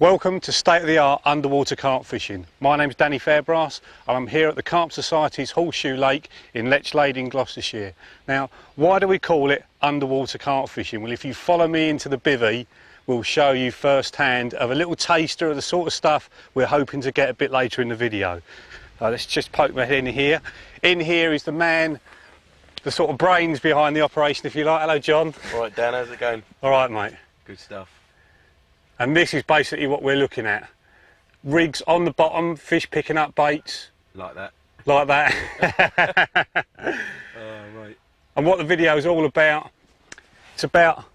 Welcome to state-of-the-art underwater carp fishing. My name's Danny Fairbrass and I'm here at the Carp Society's Horseshoe Lake in Lechlade in Gloucestershire. Now, why do we call it underwater carp fishing? Well, if you follow me into the bivvy, we'll show you firsthand of a little taster of the sort of stuff we're hoping to get a bit later in the video. Let's just poke my head in here. In here is the man, the sort of brains behind the operation, if you like. Hello, John. All right, Dan, how's it going? All right, mate. Good stuff. And this is basically what we're looking at. Rigs on the bottom, fish picking up baits. Like that. Like that. Right. And what the video is all about, it's about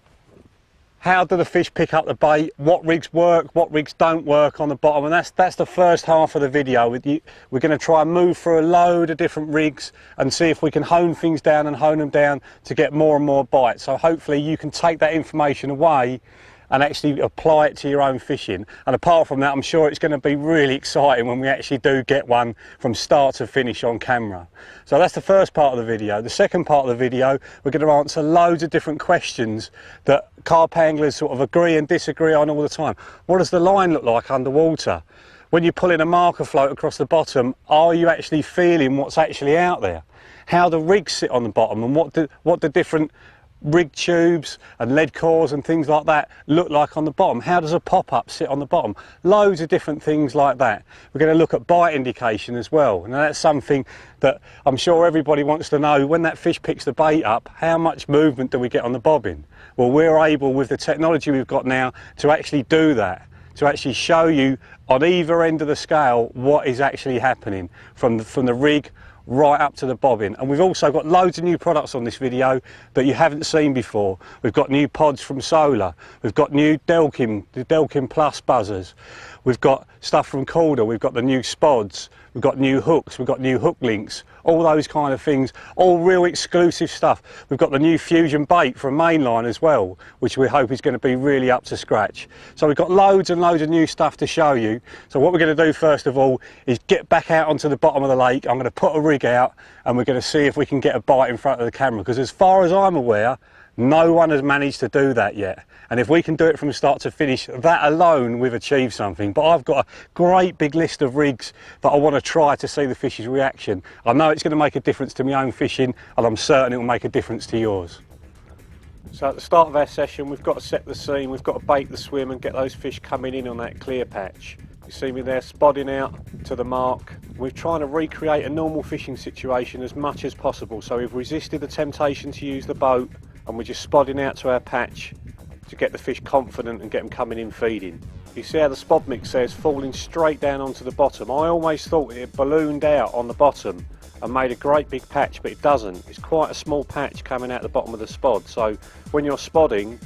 how do the fish pick up the bait, what rigs work, what rigs don't work on the bottom, and that's the first half of the video. We're going to try and move through a load of different rigs and see if we can hone things down and hone them down to get more and more bites. So hopefully you can take that information away and actually apply it to your own fishing. And apart from that, I'm sure it's going to be really exciting when we actually do get one from start to finish on camera. So that's the first part of the video. The second part of the video, we're going to answer loads of different questions that carp anglers sort of agree and disagree on all the time. What does the line look like underwater? When you're pulling a marker float across the bottom, are you actually feeling what's actually out there? How the rigs sit on the bottom, and what the different rig tubes and lead cores and things like that look like on the bottom. How does a pop-up sit on the bottom? Loads of different things like that. We're going to look at bite indication as well. Now that's something that I'm sure everybody wants to know. When that fish picks the bait up, how much movement do we get on the bobbin? Well, we're able, with the technology we've got now, to actually do that, to actually show you on either end of the scale what is actually happening from the rig right up to the bobbin. And we've also got loads of new products on this video that you haven't seen before. We've got new pods from Solar, we've got new Delkim, the Delkim Plus buzzers, we've got stuff from Calder, we've got the new spods, we've got new hooks, we've got new hook links, all those kind of things, all real exclusive stuff. We've got the new Fusion bait from Mainline as well, which we hope is going to be really up to scratch. So we've got loads and loads of new stuff to show you. So what we're going to do first of all is get back out onto the bottom of the lake. I'm going to put a rig out and we're going to see if we can get a bite in front of the camera, because as far as I'm aware, no one has managed to do that yet. And if we can do it from start to finish, that alone, we've achieved something. But I've got a great big list of rigs that I want to try to see the fish's reaction. I know it's going to make a difference to my own fishing, and I'm certain it will make a difference to yours. So at the start of our session, we've got to set the scene, we've got to bait the swim and get those fish coming in on that clear patch. You see me there spodding out to the mark. We're trying to recreate a normal fishing situation as much as possible. So we've resisted the temptation to use the boat, and we're just spodding out to our patch to get the fish confident and get them coming in feeding. You see how the spod mix there is falling straight down onto the bottom. I almost thought it ballooned out on the bottom and made a great big patch, but it doesn't. It's quite a small patch coming out the bottom of the spod. So when you're spodding,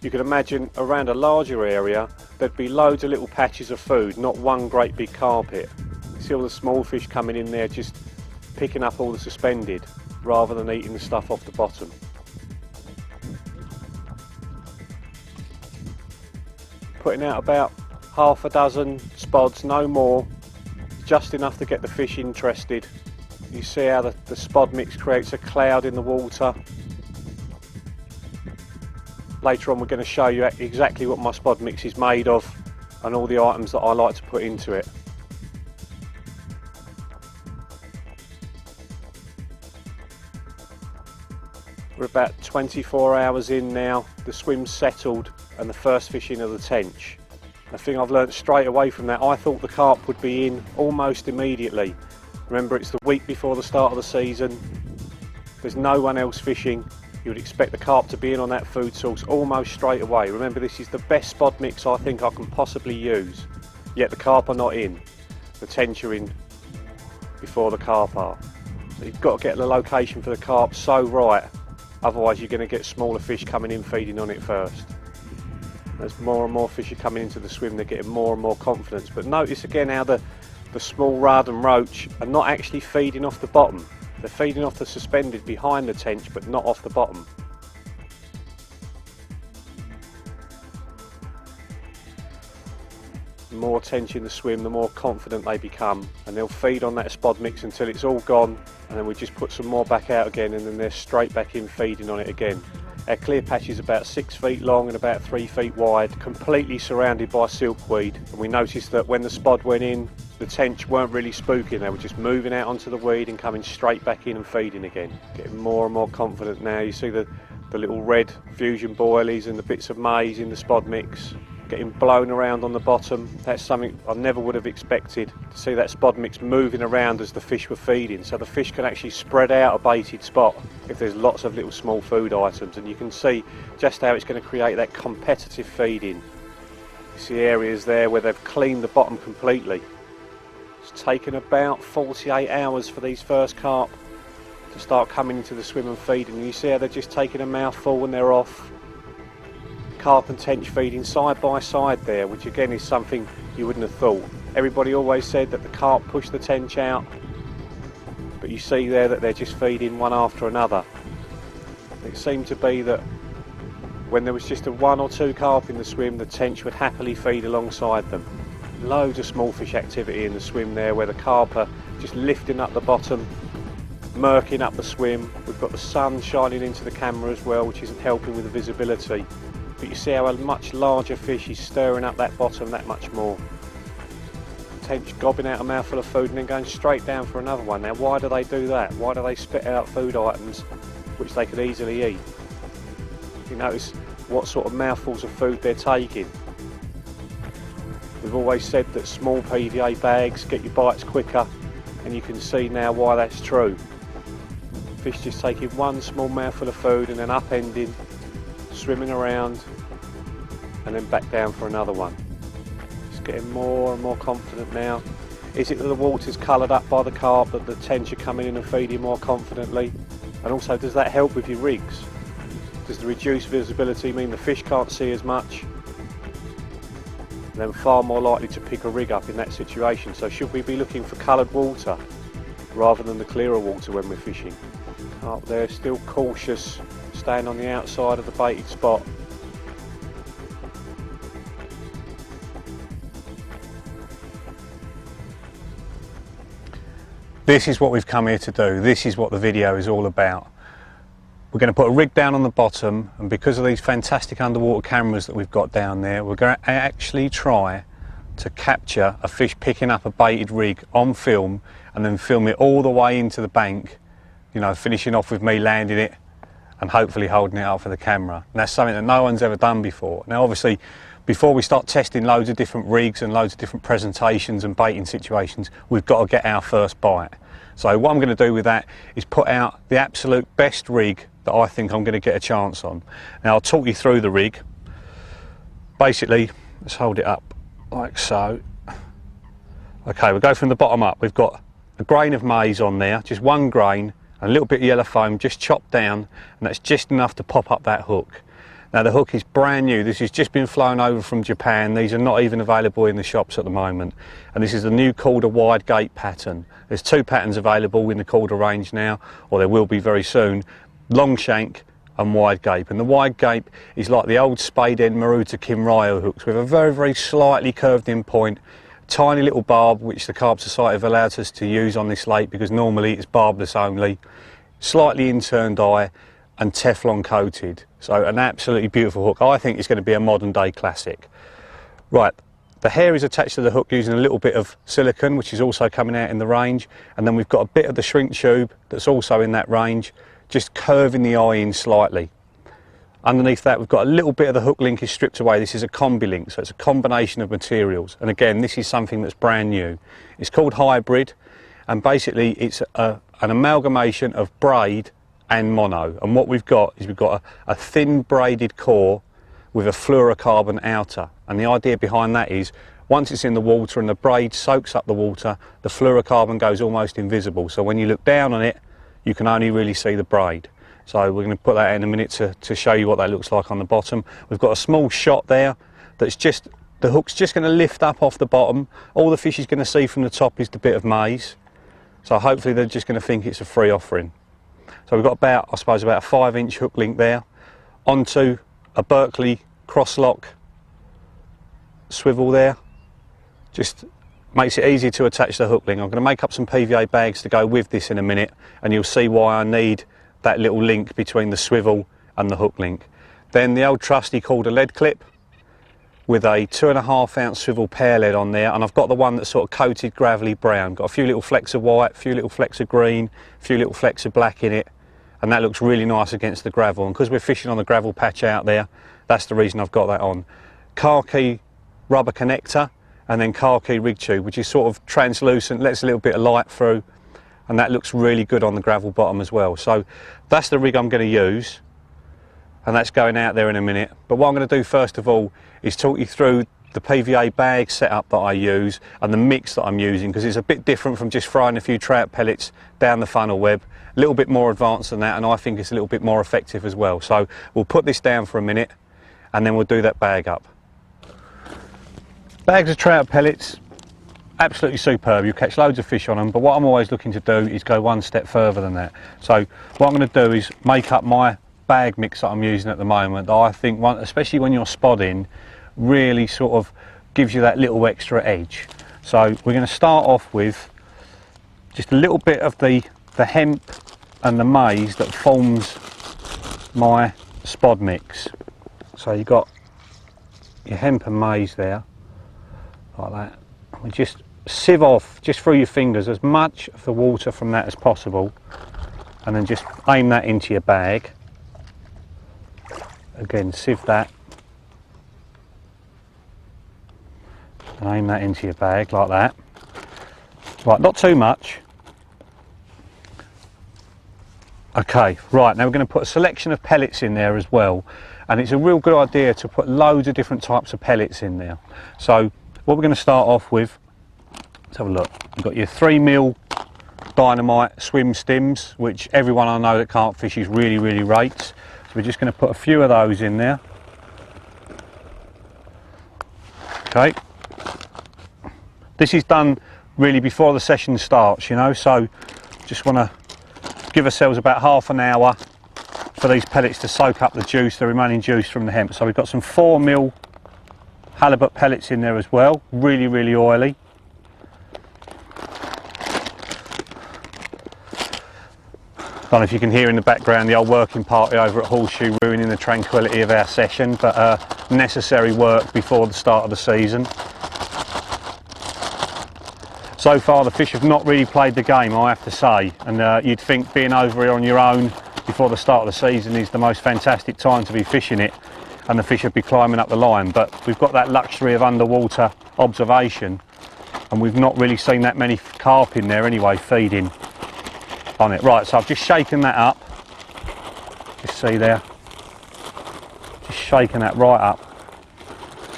you can imagine around a larger area there'd be loads of little patches of food, not one great big carpet. You see all the small fish coming in there just picking up all the suspended rather than eating the stuff off the bottom. Putting out about half a dozen spods, no more, just enough to get the fish interested. You see how the spod mix creates a cloud in the water. Later on we're going to show you exactly what my spod mix is made of and all the items that I like to put into it. We're about 24 hours in now, the swim's settled and the first fish in of the tench. The thing I've learnt straight away from that, I thought the carp would be in almost immediately. Remember, it's the week before the start of the season, there's no one else fishing. You would expect the carp to be in on that food source almost straight away. Remember, this is the best spod mix I think I can possibly use, yet the carp are not in. The tench are in before the carp are. So you've got to get the location for the carp so right, otherwise you're going to get smaller fish coming in feeding on it first. As more and more fish are coming into the swim, they're getting more and more confidence. But notice again how the small rudd and roach are not actually feeding off the bottom. They're feeding off the suspended behind the tench, but not off the bottom. The more tench in the swim, the more confident they become, and they'll feed on that spod mix until it's all gone, and then we just put some more back out again, and then they're straight back in feeding on it again. Our clear patch is about 6 feet long and about 3 feet wide, completely surrounded by silkweed. And we noticed that when the spod went in, the tench weren't really spooking, they were just moving out onto the weed and coming straight back in and feeding again. Getting more and more confident now. You see the little red fusion boilies and the bits of maize in the spod mix getting blown around on the bottom. That's something I never would have expected, to see that spod mix moving around as the fish were feeding. So the fish can actually spread out a baited spot if there's lots of little small food items, and you can see just how it's going to create that competitive feeding. You see areas there where they've cleaned the bottom completely. It's taken about 48 hours for these first carp to start coming into the swim and feeding, and you see how they're just taking a mouthful and they're off. Carp and tench feeding side by side there, which again is something you wouldn't have thought. Everybody always said that the carp push the tench out, but you see there that they're just feeding one after another. It seemed to be that when there was just a 1 or 2 carp in the swim, the tench would happily feed alongside them. Loads of small fish activity in the swim there, where the carp are just lifting up the bottom, murking up the swim. We've got the sun shining into the camera as well, which isn't helping with the visibility. But you see how a much larger fish is stirring up that bottom that much more. Tench gobbing out a mouthful of food and then going straight down for another one. Now why do they do that? Why do they spit out food items which they could easily eat? You notice what sort of mouthfuls of food they're taking. We've always said that small PVA bags get your bites quicker, and you can see now why that's true. Fish just taking one small mouthful of food and then upending, swimming around, and then back down for another one. It's getting more and more confident now. Is it that the water's coloured up by the carp, that the tench are coming in and feeding more confidently? And also, does that help with your rigs? Does the reduced visibility mean the fish can't see as much? Then far more likely to pick a rig up in that situation. So should we be looking for coloured water rather than the clearer water when we're fishing? Carp there, still cautious, staying on the outside of the baited spot. This is what we've come here to do. This is what the video is all about. We're going to put a rig down on the bottom, and because of these fantastic underwater cameras that we've got down there, we're going to actually try to capture a fish picking up a baited rig on film and then film it all the way into the bank, you know, finishing off with me landing it and hopefully holding it up for the camera. And that's something that no one's ever done before. Now obviously, before we start testing loads of different rigs and loads of different presentations and baiting situations, we've got to get our first bite. So what I'm going to do with that is put out the absolute best rig that I think I'm going to get a chance on. Now I'll talk you through the rig. Basically, let's hold it up like so. Okay, we'll go from the bottom up. We've got a grain of maize on there, just one grain, and a little bit of yellow foam just chopped down, and that's just enough to pop up that hook. Now the hook is brand new. This has just been flown over from Japan. These are not even available in the shops at the moment. And this is the new Calder wide gate pattern. There's 2 patterns available in the Calder range now, or there will be very soon. Long shank and wide gape. And the wide gape is like the old spade end Maruta Kimryo hooks with a very, very slightly curved in point, tiny little barb which the Carp Society have allowed us to use on this lake because normally it's barbless only, slightly inturned eye and Teflon coated. So an absolutely beautiful hook. I think it's going to be a modern day classic. Right, the hair is attached to the hook using a little bit of silicone, which is also coming out in the range, and then we've got a bit of the shrink tube that's also in that range, just curving the eye in slightly. Underneath that we've got a little bit of the hook linkage stripped away. This is a combi link, so it's a combination of materials, and again this is something that's brand new. It's called Hybrid, and basically it's an amalgamation of braid and mono, and what we've got is we've got a thin braided core with a fluorocarbon outer, and the idea behind that is once it's in the water and the braid soaks up the water, the fluorocarbon goes almost invisible, so when you look down on it you can only really see the braid. So we're going to put that in a minute to show you what that looks like on the bottom. We've got a small shot there that's just, the hook's just going to lift up off the bottom. All the fish is going to see from the top is the bit of maize, so hopefully they're just going to think it's a free offering. So we've got about, I suppose, about a 5-inch hook link there onto a Berkeley crosslock swivel there. Just makes it easy to attach the hook link. I'm going to make up some PVA bags to go with this in a minute, and you'll see why I need that little link between the swivel and the hook link. Then the old trusty Calder lead clip with a 2.5 ounce swivel pear lead on there, and I've got the one that's sort of coated gravelly brown. Got a few little flecks of white, a few little flecks of green, a few little flecks of black in it, and that looks really nice against the gravel. And because we're fishing on the gravel patch out there, that's the reason I've got that on. Carpe rubber connector, and then carpe rig tube, which is sort of translucent, lets a little bit of light through, and that looks really good on the gravel bottom as well. So that's the rig I'm going to use, and that's going out there in a minute. But what I'm going to do first of all is talk you through the PVA bag setup that I use and the mix that I'm using, because it's a bit different from just throwing a few trout pellets down the funnel web. A little bit more advanced than that, and I think it's a little bit more effective as well. So we'll put this down for a minute and then we'll do that bag up. Bags of trout pellets, absolutely superb. You catch loads of fish on them, but what I'm always looking to do is go one step further than that. So what I'm going to do is make up my bag mix that I'm using at the moment, that I think, especially when you're spodding, really sort of gives you that little extra edge. So we're going to start off with just a little bit of the hemp and the maize that forms my spod mix. So you've got your hemp and maize there, like that. We just sieve off, just through your fingers, as much of the water from that as possible, and then just aim that into your bag. Again, sieve that and aim that into your bag like that. Right, not too much. Okay, right, now we're going to put a selection of pellets in there as well, and it's a real good idea to put loads of different types of pellets in there. So what we're going to start off with, let's have a look. You've got your 3mm dynamite swim stims, which everyone I know that can't fish is really rates. So we're just going to put a few of those in there. Okay. This is done really before the session starts, you know, so just want to give ourselves about half an hour for these pellets to soak up the juice, the remaining juice from the hemp. So we've got some 4mm halibut pellets in there as well, really oily. I don't know if you can hear in the background the old working party over at Horseshoe ruining the tranquility of our session, but necessary work before the start of the season. So far the fish have not really played the game, I have to say, and you'd think being over here on your own before the start of the season is the most fantastic time to be fishing it, and the fish would be climbing up the line, but we've got that luxury of underwater observation, and we've not really seen that many carp in there anyway feeding on it. Right, so I've just shaken that up, just see there, just shaking that right up,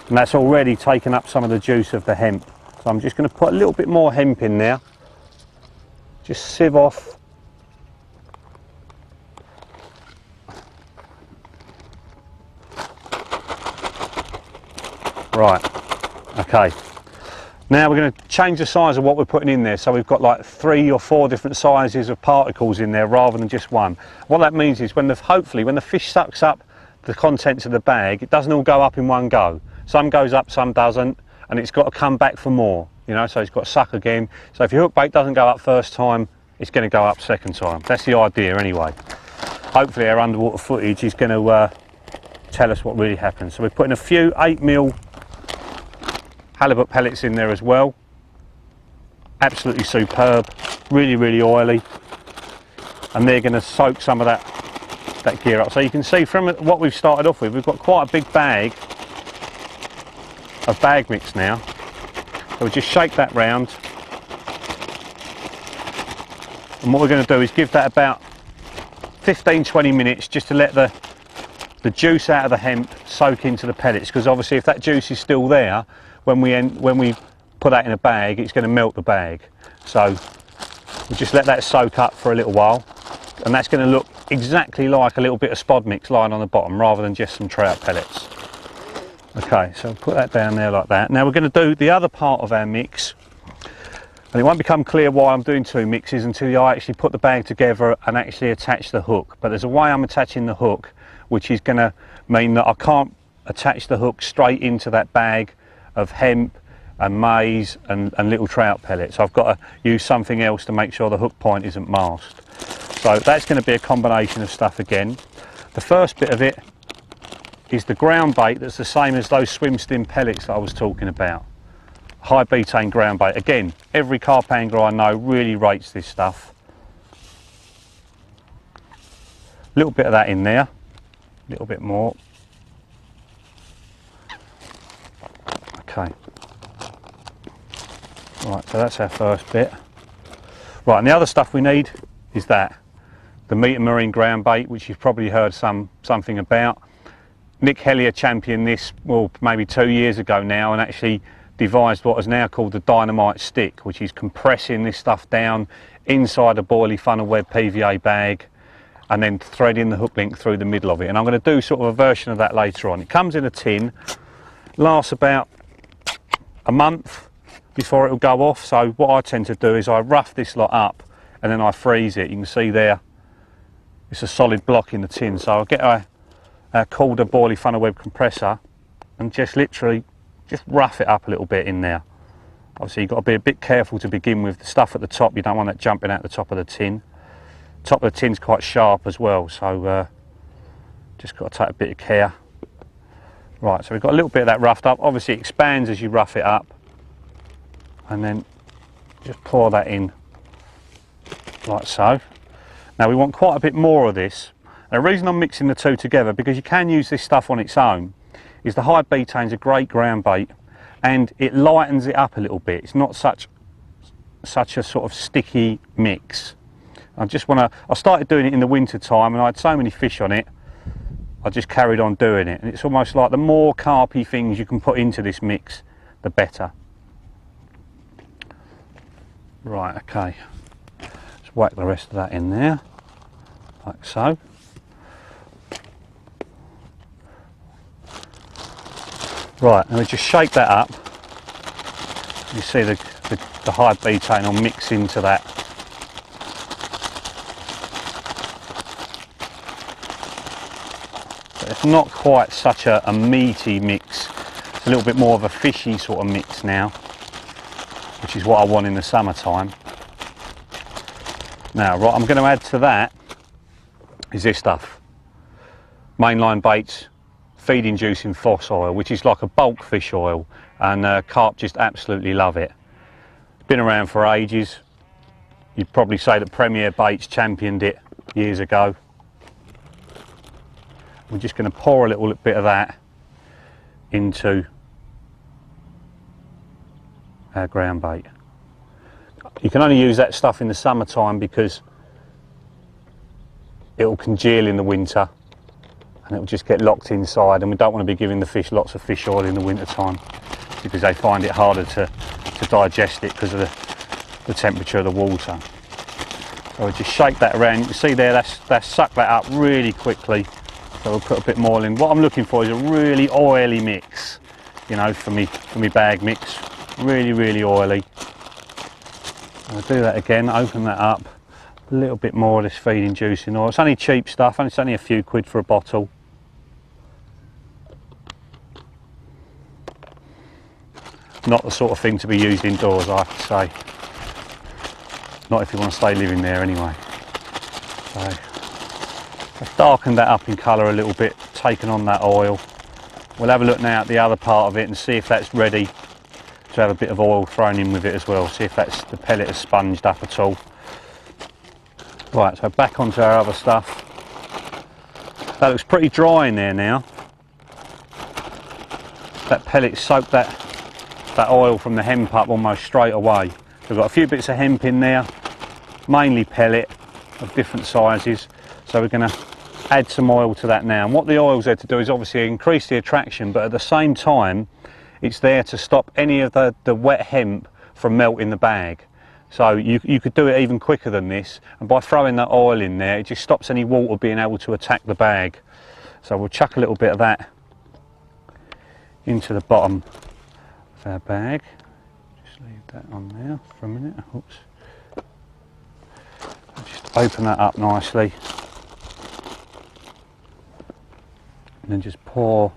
and that's already taken up some of the juice of the hemp. So I'm just going to put a little bit more hemp in there, just sieve off right. Okay, now we're going to change the size of what we're putting in there, so we've got like 3 or 4 different sizes of particles in there rather than just one. What that means is hopefully when the fish sucks up the contents of the bag, it doesn't all go up in one go. Some goes up, some doesn't, and it's got to come back for more, you know, so it's got to suck again. So if your hook bait doesn't go up first time, it's going to go up second time. That's the idea anyway. Hopefully our underwater footage is going to tell us what really happens. So we're putting a few 8mm halibut pellets in there as well. Absolutely superb, really oily, and they're going to soak some of that gear up. So you can see from what we've started off with, we've got quite a big bag of bag mix now. So we'll just shake that round, and what we're going to do is give that about 15-20 minutes just to let the juice out of the hemp soak into the pellets, because obviously if that juice is still there when we put that in a bag, it's going to melt the bag. So we'll just let that soak up for a little while, and that's going to look exactly like a little bit of spod mix lying on the bottom rather than just some trout pellets. Okay, so put that down there like that. Now we're going to do the other part of our mix, and it won't become clear why I'm doing 2 mixes until I actually put the bag together and actually attach the hook. But there's a way I'm attaching the hook which is going to mean that I can't attach the hook straight into that bag of hemp and maize and little trout pellets. I've got to use something else to make sure the hook point isn't masked. So that's going to be a combination of stuff again. The first bit of it is the ground bait that's the same as those swim stim pellets that I was talking about. High betaine ground bait. Again, every carp angler I know really rates this stuff. A little bit of that in there, a little bit more. Okay. Right, so that's our first bit. Right, and the other stuff we need is that. The Meter Marine ground bait, which you've probably heard something about. Nick Hellier championed this, well, maybe 2 years ago now, and actually devised what is now called the dynamite stick, which is compressing this stuff down inside a boilie funnel web PVA bag and then threading the hook link through the middle of it. And I'm going to do sort of a version of that later on. It comes in a tin, lasts about a month before it will go off. So what I tend to do is I rough this lot up and then I freeze it. You can see there it's a solid block in the tin. So I'll get a Calder boilie funnel web compressor and just literally just rough it up a little bit in there. Obviously you've got to be a bit careful to begin with. The stuff at the top, you don't want that jumping out the top of the tin. Top of the tin's quite sharp as well, so just got to take a bit of care. Right, so we've got a little bit of that roughed up. Obviously it expands as you rough it up, and then just pour that in like so. Now we want quite a bit more of this. Now, the reason I'm mixing the two together, because you can use this stuff on its own, is the high betaine's a great ground bait and it lightens it up a little bit. It's not such a sort of sticky mix. I started doing it in the winter time and I had so many fish on it, I just carried on doing it. And it's almost like the more carpy things you can put into this mix, the better. Right, okay. Let's whack the rest of that in there, like so. Right, and we just shake that up. You see the high betaine will mix into that. But it's not quite such a meaty mix. It's a little bit more of a fishy sort of mix now, which is what I want in the summertime. Now, what I'm going to add to that is this stuff. Mainline baits, feed inducing phos oil, which is like a bulk fish oil, and carp just absolutely love it. It's been around for ages. You'd probably say that Premier Baits championed it years ago. We're just going to pour a little bit of that into our ground bait. You can only use that stuff in the summertime because it will congeal in the winter and it will just get locked inside, and we don't want to be giving the fish lots of fish oil in the winter time because they find it harder to digest it because of the temperature of the water. So we just shake that around. You can see there that's sucked that up really quickly. So we'll put a bit more in. What I'm looking for is a really oily mix, you know, for me bag mix. Really oily. I'll do that again, open that up. A little bit more of this feed inducing oil. It's only cheap stuff, and it's only a few quid for a bottle. Not the sort of thing to be used indoors, I have to say. Not if you want to stay living there anyway. So I've darkened that up in colour a little bit, taken on that oil. We'll have a look now at the other part of it and see if that's ready to have a bit of oil thrown in with it as well. See if the pellet has sponged up at all. Right, so back onto our other stuff. That looks pretty dry in there now. That pellet soaked that oil from the hemp up almost straight away. We've got a few bits of hemp in there, mainly pellet of different sizes. So we're going to add some oil to that now. And what the oil's there to do is obviously increase the attraction, but at the same time, it's there to stop any of the wet hemp from melting the bag. So you could do it even quicker than this, and by throwing that oil in there, it just stops any water being able to attack the bag. So we'll chuck a little bit of that into the bottom of our bag. Just leave that on there for a minute. Oops. Just open that up nicely, and then just pour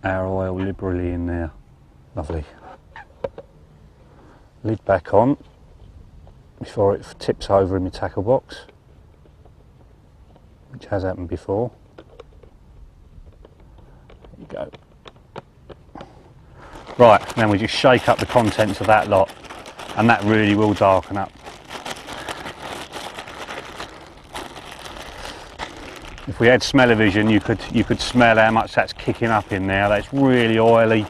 our oil liberally in there. Lovely. Lid back on before it tips over in the tackle box. which has happened before. There you go. Right, then we just shake up the contents of that lot, and that really will darken up. If we had smell-o-vision, you could smell how much that's kicking up in there. That's really oily,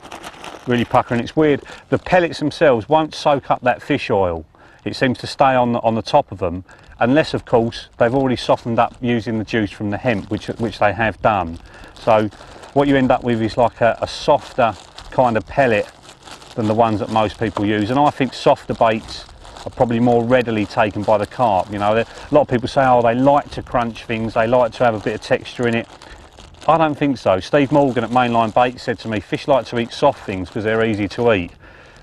really puckering. It's weird, the pellets themselves won't soak up that fish oil. It seems to stay on the top of them, unless of course they've already softened up using the juice from the hemp, which they have done. So what you end up with is like a softer kind of pellet than the ones that most people use, and I think softer baits are probably more readily taken by the carp. You know, a lot of people say, oh, they like to crunch things, they like to have a bit of texture in it. I don't think so. Steve Morgan at Mainline Bait said to me, fish like to eat soft things because they're easy to eat.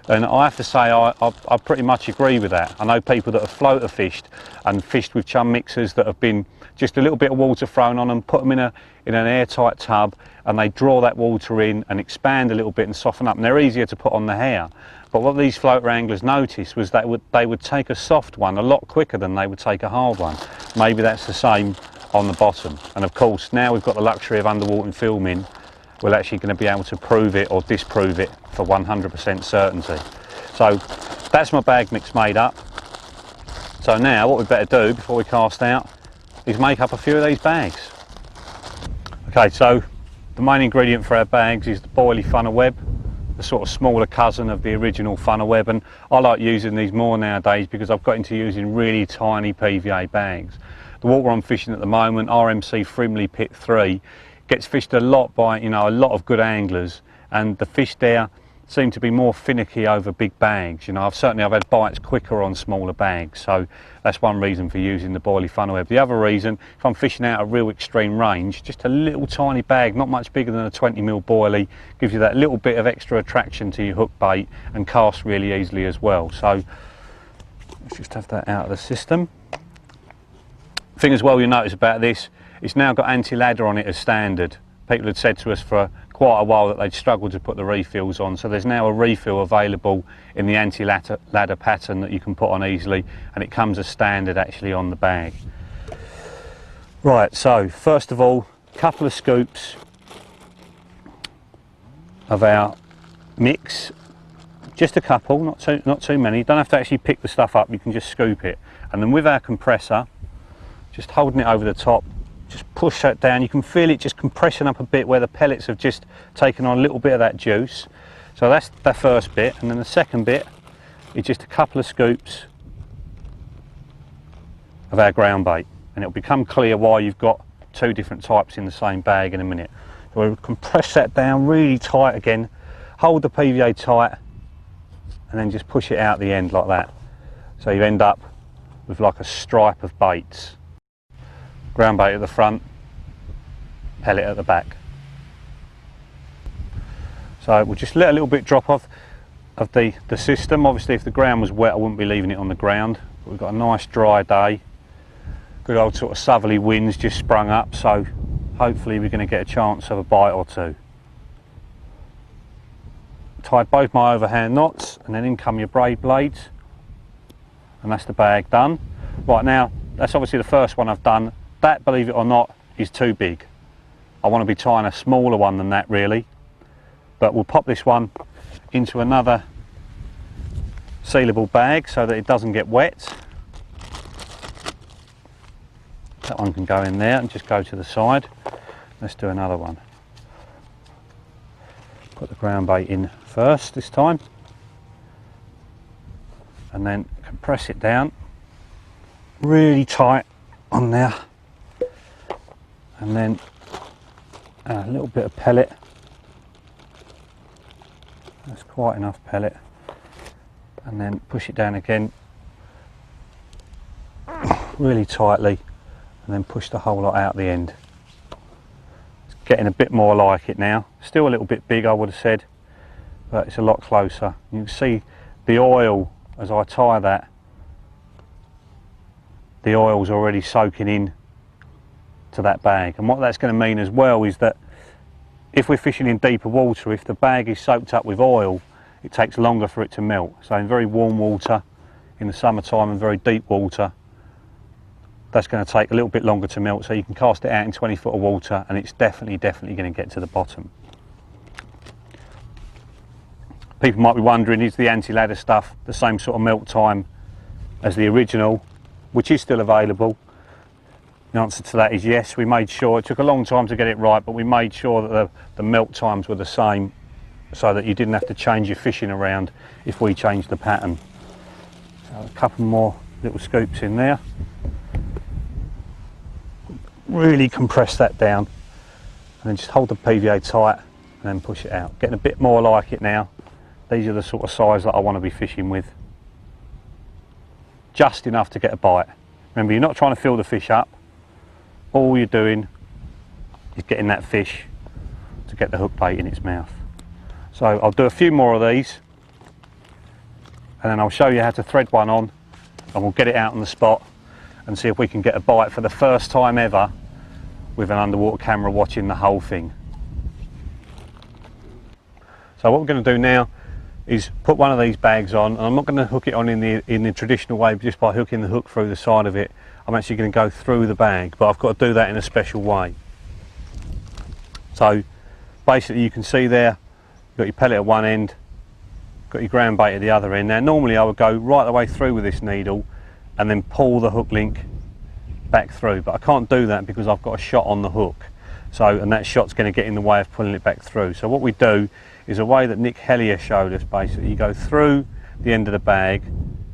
And I have to say, I pretty much agree with that. I know people that have floater fished and fished with chum mixers that have been just a little bit of water thrown on them, put them in an airtight tub, and they draw that water in and expand a little bit and soften up, and they're easier to put on the hair. But what these floater anglers noticed was that they would take a soft one a lot quicker than they would take a hard one. Maybe that's the same on the bottom. And of course, now we've got the luxury of underwater filming, we're actually going to be able to prove it or disprove it for 100% certainty. So that's my bag mix made up. So now what we better do before we cast out is make up a few of these bags. Okay, so the main ingredient for our bags is the boilie funnel web, the sort of smaller cousin of the original funnel web, and I like using these more nowadays because I've got into using really tiny PVA bags. The water I'm fishing at the moment, RMC Frimley Pit 3, gets fished a lot by, you know, a lot of good anglers, and the fish there seem to be more finicky over big bags. You know, I've had bites quicker on smaller bags, so that's one reason for using the boilie funnel web. The other reason, if I'm fishing out a real extreme range, just a little tiny bag, not much bigger than a 20mm boilie, gives you that little bit of extra attraction to your hook bait and casts really easily as well. So let's just have that out of the system. Thing as well you notice about this, it's now got anti-ladder on it as standard. People had said to us for quite a while that they'd struggled to put the refills on, so there's now a refill available in the anti-ladder pattern that you can put on easily, and it comes as standard actually on the bag. Right, so first of all, a couple of scoops of our mix, just a couple, not too many. You don't have to actually pick the stuff up, you can just scoop it. And then with our compressor, just holding it over the top, just push that down. You can feel it just compressing up a bit where the pellets have just taken on a little bit of that juice. So that's the first bit, and then the second bit is just a couple of scoops of our ground bait, and it'll become clear why you've got two different types in the same bag in a minute. So we'll compress that down really tight again, hold the PVA tight, and then just push it out the end like that. So you end up with like a stripe of baits. Ground bait at the front, pellet at the back. So we'll just let a little bit drop off of the system. Obviously if the ground was wet I wouldn't be leaving it on the ground, but we've got a nice dry day, good old sort of southerly winds just sprung up, so hopefully we're going to get a chance of a bite or two. Tied both my overhand knots, and then in come your braid blades, and that's the bag done. Right, now that's obviously the first one I've done. That, believe it or not, is too big. I want to be tying a smaller one than that really, but we'll pop this one into another sealable bag so that it doesn't get wet. That one can go in there and just go to the side. Let's do another one. Put the ground bait in first this time, and then compress it down really tight on there, and then a little bit of pellet. That's quite enough pellet, and then push it down again really tightly, and then push the whole lot out the end. It's getting a bit more like it now, still a little bit big I would have said, but it's a lot closer. You can see the oil as I tie that, the oil's already soaking in to that bag. And what that's going to mean as well is that if we're fishing in deeper water, if the bag is soaked up with oil, it takes longer for it to melt. So in very warm water in the summertime and very deep water, that's going to take a little bit longer to melt, so you can cast it out in 20 foot of water and it's definitely going to get to the bottom. People might be wondering, is the anti-ladder stuff the same sort of melt time as the original, which is still available? The answer to that is yes. We made sure, it took a long time to get it right, but we made sure that the melt times were the same so that you didn't have to change your fishing around if we changed the pattern. So a couple more little scoops in there. Really compress that down and then just hold the PVA tight and then push it out. Getting a bit more like it now. These are the sort of size that I want to be fishing with. Just enough to get a bite. Remember, you're not trying to fill the fish up. All you're doing is getting that fish to get the hook bait in its mouth. So I'll do a few more of these and then I'll show you how to thread one on and we'll get it out on the spot and see if we can get a bite for the first time ever with an underwater camera watching the whole thing. So what we're going to do now is put one of these bags on, and I'm not going to hook it on in the traditional way just by hooking the hook through the side of it. I'm actually going to go through the bag, but I've got to do that in a special way. So basically you can see there, you've got your pellet at one end, got your ground bait at the other end. Now normally I would go right the way through with this needle and then pull the hook link back through, but I can't do that because I've got a shot on the hook. So, and that shot's going to get in the way of pulling it back through. So what we do is a way that Nick Hellier showed us. Basically you go through the end of the bag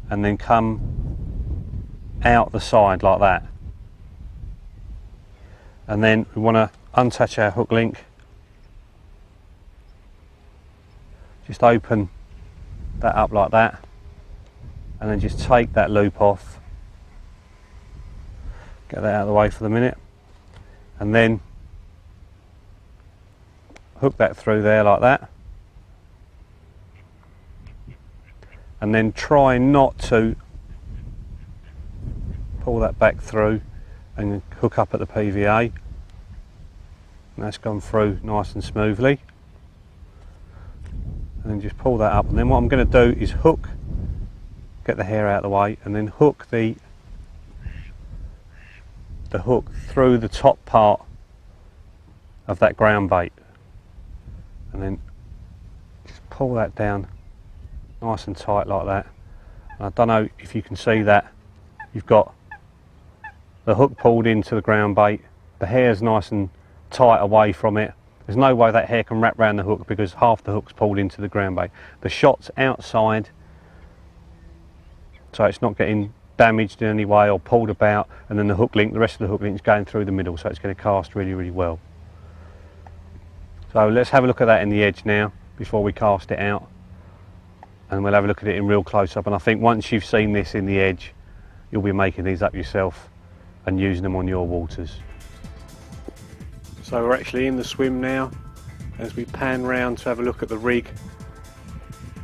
and then come out the side like that, and then we want to unattach our hook link, just open that up like that and then just take that loop off, get that out of the way for the minute, and then hook that through there like that, and then try not to pull that back through and hook up at the PVA. And that's gone through nice and smoothly, and then just pull that up, and then what I'm going to do is hook, get the hair out of the way, and then hook the hook through the top part of that ground bait, and then just pull that down nice and tight like that. And I don't know if you can see that, you've got the hook pulled into the ground bait, the hair's nice and tight away from it. There's no way that hair can wrap around the hook because half the hook's pulled into the ground bait. The shot's outside, so it's not getting damaged in any way or pulled about, and then the hook link, the rest of the hook link is going through the middle, so it's going to cast really, really well. So let's have a look at that in the edge now before we cast it out, and we'll have a look at it in real close up. And I think once you've seen this in the edge, you'll be making these up yourself and using them on your waters. So we're actually in the swim now as we pan round to have a look at the rig.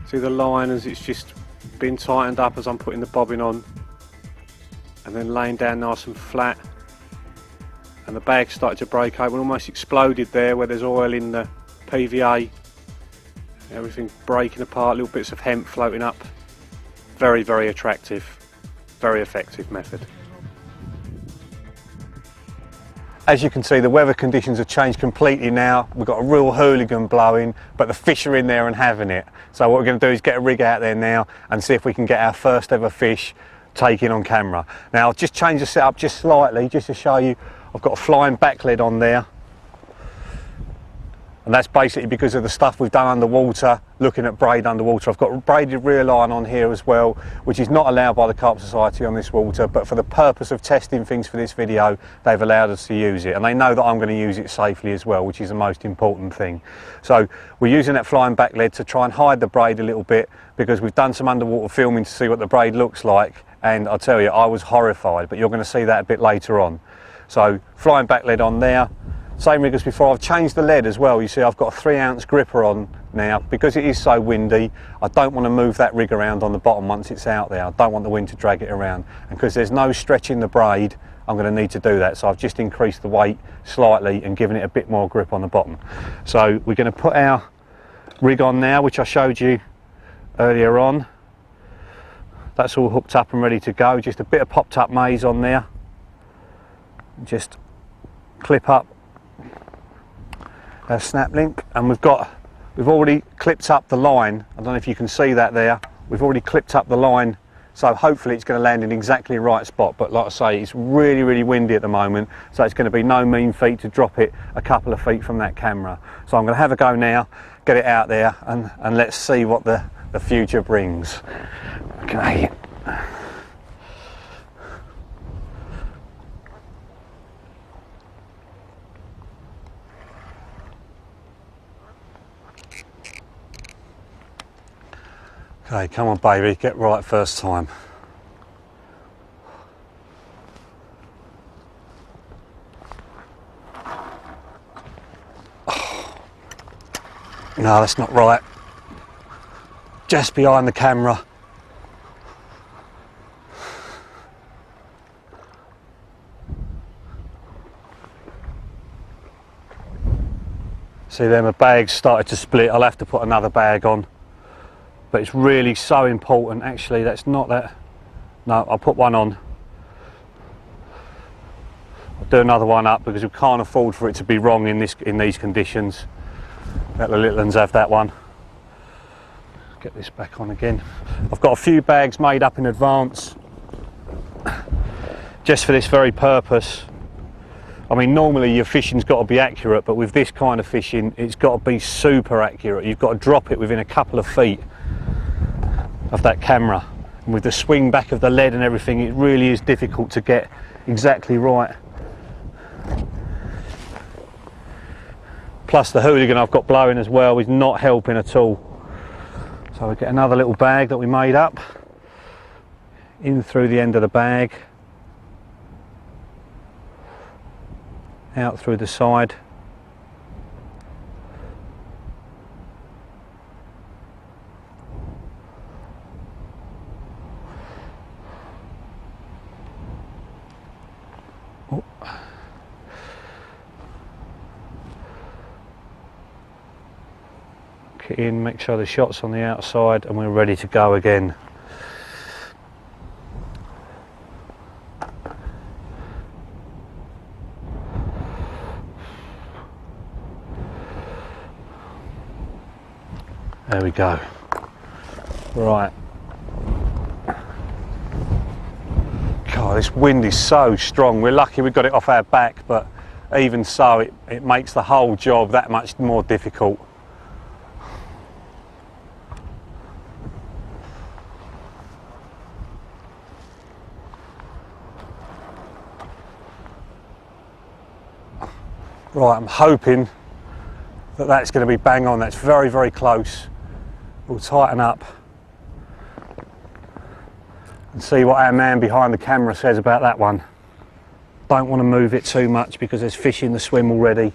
See the line as it's just been tightened up as I'm putting the bobbin on, and then laying down nice and flat, and the bag started to break open, almost exploded there where there's oil in the PVA, everything breaking apart, little bits of hemp floating up. Very, very attractive, very effective method. As you can see, the weather conditions have changed completely now. We've got a real hooligan blowing, but the fish are in there and having it. So what we're going to do is get a rig out there now and see if we can get our first ever fish taken on camera. Now I'll just change the setup just slightly, just to show you. I've got a flying back lead on there, and that's basically because of the stuff we've done underwater, looking at braid underwater. I've got a braided rear line on here as well, which is not allowed by the Carp Society on this water, but for the purpose of testing things for this video, they've allowed us to use it, and they know that I'm going to use it safely as well, which is the most important thing. So we're using that flying back lead to try and hide the braid a little bit, because we've done some underwater filming to see what the braid looks like, and I'll tell you, I was horrified, but you're going to see that a bit later on. So flying back lead on there. Same rig as before. I've changed the lead as well. You see I've got a 3-ounce gripper on now because it is so windy. I don't want to move that rig around on the bottom once it's out there. I don't want the wind to drag it around, and because there's no stretching the braid, I'm going to need to do that. So I've just increased the weight slightly and given it a bit more grip on the bottom. So we're going to put our rig on now, which I showed you earlier on. That's all hooked up and ready to go. Just a bit of popped up maize on there. Just clip up our snap link, and we've already clipped up the line. I don't know if you can see that there. We've already clipped up the line, so hopefully it's going to land in exactly the right spot. But like I say, it's really windy at the moment, so it's going to be no mean feat to drop it a couple of feet from that camera. So I'm going to have a go now, get it out there, and let's see what the future brings. Okay. Okay, come on baby, get right first time. Oh. No, that's not right. Just behind the camera. See there, my bag's started to split. I'll have to put another bag on. But it's really so important. Actually, that's not that. No, I'll put one on. I'll do another one up because we can't afford for it to be wrong in these conditions. Let the little ones have that one. Get this back on again. I've got a few bags made up in advance just for this very purpose. I mean, normally your fishing's got to be accurate, but with this kind of fishing, it's got to be super accurate. You've got to drop it within a couple of feet of that camera, and with the swing back of the lead and everything, it really is difficult to get exactly right. Plus the hooligan I've got blowing as well is not helping at all. So we get another little bag that we made up in through the end of the bag, out through the side. Get in, make sure the shot's on the outside, and we're ready to go again. There we go. Right. God, this wind is so strong. We're lucky we got it off our back, but even so, it makes the whole job that much more difficult. Right, I'm hoping that that's going to be bang on. That's very close. We'll tighten up and see what our man behind the camera says about that one. Don't want to move it too much because there's fish in the swim already.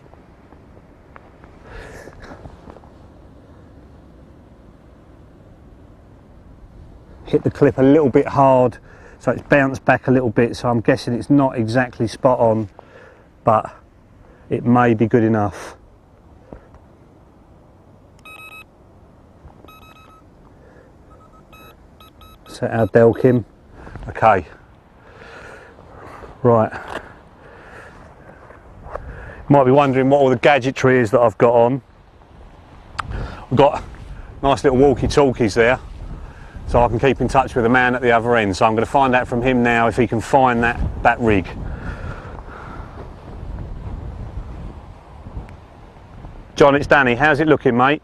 Hit the clip a little bit hard, so it's bounced back a little bit, so I'm guessing it's not exactly spot on, but it may be good enough. Set our Delkim. Okay. Right. You might be wondering what all the gadgetry is that I've got on. I've got nice little walkie-talkies there, so I can keep in touch with the man at the other end. So I'm going to find out from him now if he can find that rig. John, it's Danny. How's it looking, mate?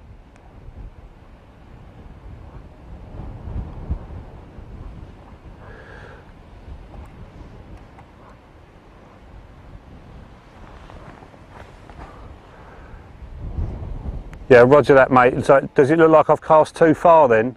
Yeah, roger that, mate. So does it look like I've cast too far then?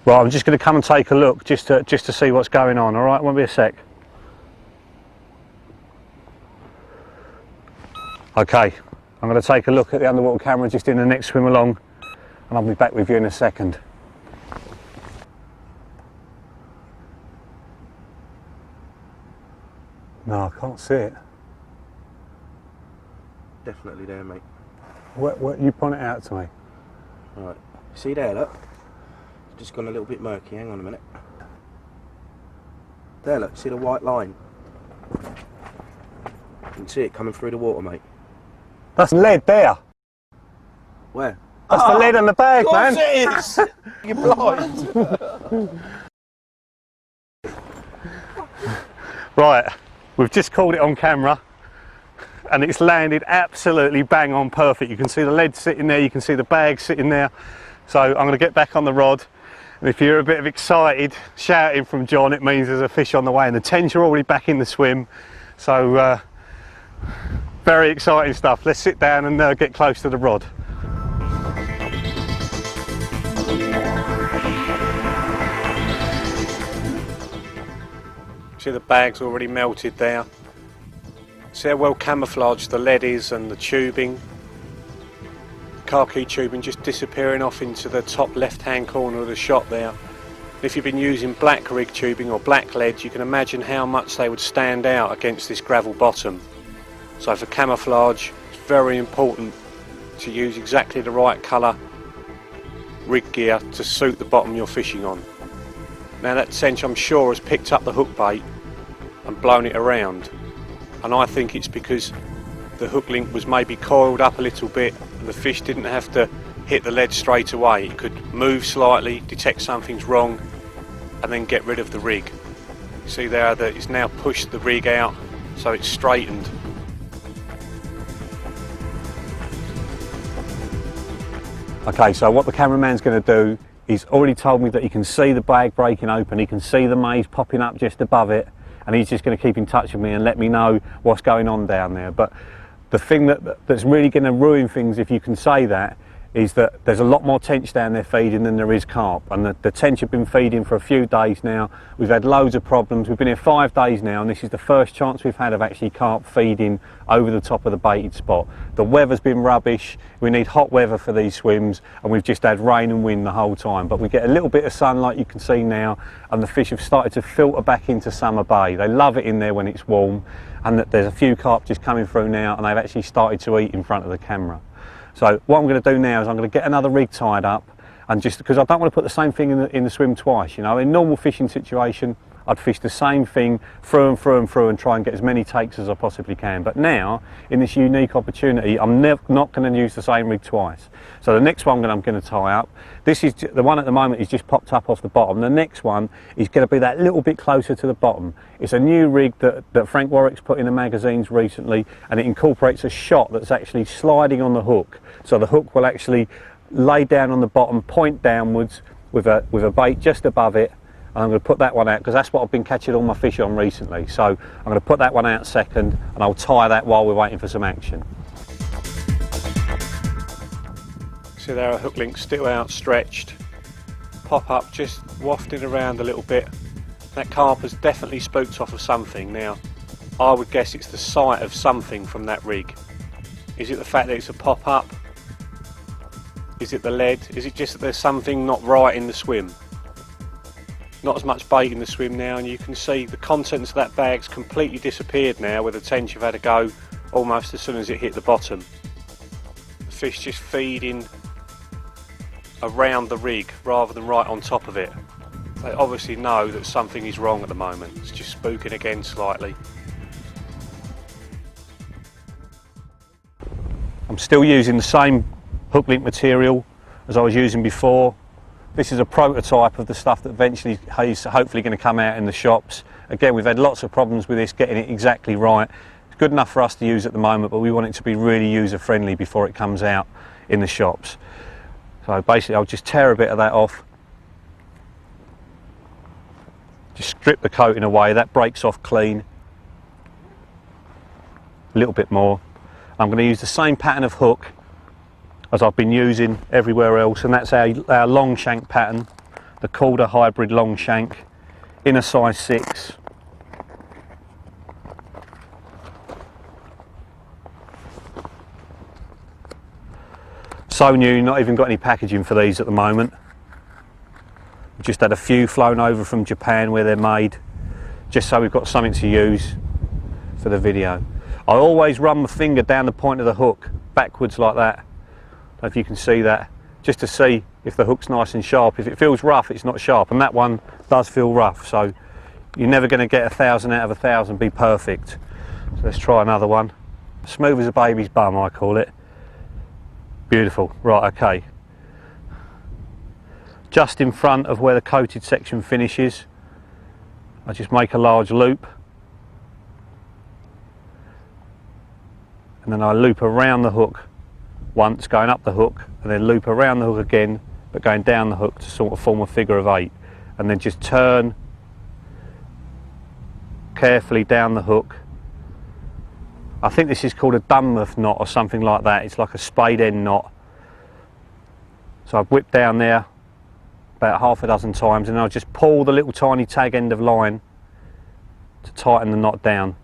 Right, I'm just going to come and take a look just to see what's going on. All right, won't be a sec. Okay, I'm going to take a look at the underwater camera just in the next swim along, and I'll be back with you in a second. No, I can't see it. definitely there, mate. What you point it out to me? Right. See there, look. It's just gone a little bit murky. Hang on a minute. There, look. See the white line? You can see it coming through the water, mate. That's lead there. Where? That's the lead in the bag, Of man. course it is! You're blind. Right, we've just called it on camera and it's landed absolutely bang on perfect. You can see the lead sitting there, you can see the bag sitting there. So I'm going to get back on the rod, and if you're a bit of excited shouting from John, it means there's a fish on the way, and the tench are already back in the swim. So very exciting stuff. Let's sit down and get close to the rod. See, the bag's already melted there. See how well camouflaged the lead is, and the tubing, car key tubing just disappearing off into the top left hand corner of the shot there. If you've been using black rig tubing or black lead, you can imagine how much they would stand out against this gravel bottom. So for camouflage, it's very important to use exactly the right colour rig gear to suit the bottom you're fishing on. Now that tench, I'm sure, has picked up the hook bait and blown it around, and I think it's because the hook link was maybe coiled up a little bit and the fish didn't have to hit the lead straight away. It could move slightly, detect something's wrong, and then get rid of the rig. See there that it's now pushed the rig out, so it's straightened. Okay, so what the cameraman's going to do, he's already told me that he can see the bag breaking open, he can see the maize popping up just above it, and he's just going to keep in touch with me and let me know what's going on down there. But the thing that's really going to ruin things, if you can say that, is that there's a lot more tench down there feeding than there is carp, and the tench have been feeding for a few days now. We've had loads of problems. We've been here 5 days now, and this is the first chance we've had of actually carp feeding over the top of the baited spot. The weather's been rubbish. We need hot weather for these swims, and we've just had rain and wind the whole time, but we get a little bit of sun like you can see now, and the fish have started to filter back into Summer Bay. They love it in there when it's warm, and there's a few carp just coming through now, and they've actually started to eat in front of the camera. So what I'm going to do now is I'm going to get another rig tied up, and just because I don't want to put the same thing in the swim twice, you know. In a normal fishing situation, I'd fish the same thing through and through and through and try and get as many takes as I possibly can. But now, in this unique opportunity, I'm not going to use the same rig twice. So the next one I'm going to tie up, this is the one at the moment is just popped up off the bottom. The next one is going to be that little bit closer to the bottom. It's a new rig that Frank Warwick's put in the magazines recently, and it incorporates a shot that's actually sliding on the hook. So the hook will actually lay down on the bottom, point downwards with a bait just above it. And I'm going to put that one out because that's what I've been catching all my fish on recently. So I'm going to put that one out second, and I'll tie that while we're waiting for some action. So there are hook links still outstretched, pop up just wafting around a little bit. That carp has definitely spooked off of something. Now I would guess it's the sight of something from that rig. Is it the fact that it's a pop up? Is it the lead? Is it just that there's something not right in the swim? Not as much bait in the swim now, and you can see the contents of that bag's completely disappeared now, where the tench have had a go almost as soon as it hit the bottom. The fish just feeding around the rig rather than right on top of it. They obviously know that something is wrong at the moment. It's just spooking again slightly. I'm still using the same hook link material as I was using before. This is a prototype of the stuff that eventually is hopefully going to come out in the shops. Again, we've had lots of problems with this, getting it exactly right. It's good enough for us to use at the moment, but we want it to be really user friendly before it comes out in the shops. So basically I'll just tear a bit of that off. Just strip the coating away, that breaks off clean. A little bit more. I'm going to use the same pattern of hook as I've been using everywhere else, and that's our long shank pattern, the Calder hybrid long shank in a size 6. So new, not even got any packaging for these at the moment. We've just had a few flown over from Japan where they're made, just so we've got something to use for the video. I always run my finger down the point of the hook, backwards like that. I don't know if you can see that, just to see if the hook's nice and sharp. If it feels rough, it's not sharp, and that one does feel rough, so you're never going to get 1,000 out of 1,000 be perfect. So let's try another one. Smooth as a baby's bum, I call it. Beautiful. Right, okay. Just in front of where the coated section finishes, I just make a large loop, and then I loop around the hook once, going up the hook, and then loop around the hook again, but going down the hook to sort of form a figure of 8, and then just turn carefully down the hook. I think this is called a Dunmouth knot or something like that. It's like a spade end knot. So I've whipped down there about half a dozen times, and I'll just pull the little tiny tag end of line to tighten the knot down.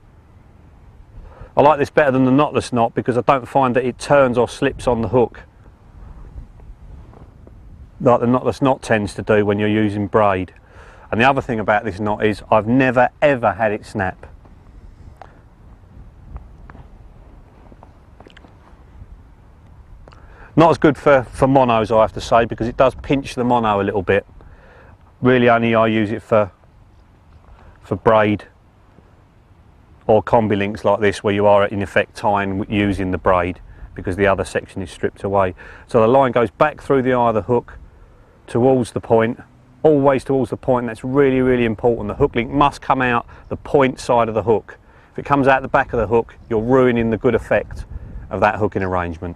I like this better than the knotless knot because I don't find that it turns or slips on the hook like the knotless knot tends to do when you're using braid. And the other thing about this knot is I've never ever had it snap. Not as good for monos, I have to say, because it does pinch the mono a little bit. Really only I use it for braid or combi links like this, where you are in effect tying using the braid because the other section is stripped away. So the line goes back through the eye of the hook towards the point, always towards the point, and that's really, really important. The hook link must come out the point side of the hook. If it comes out the back of the hook, you're ruining the good effect of that hooking arrangement.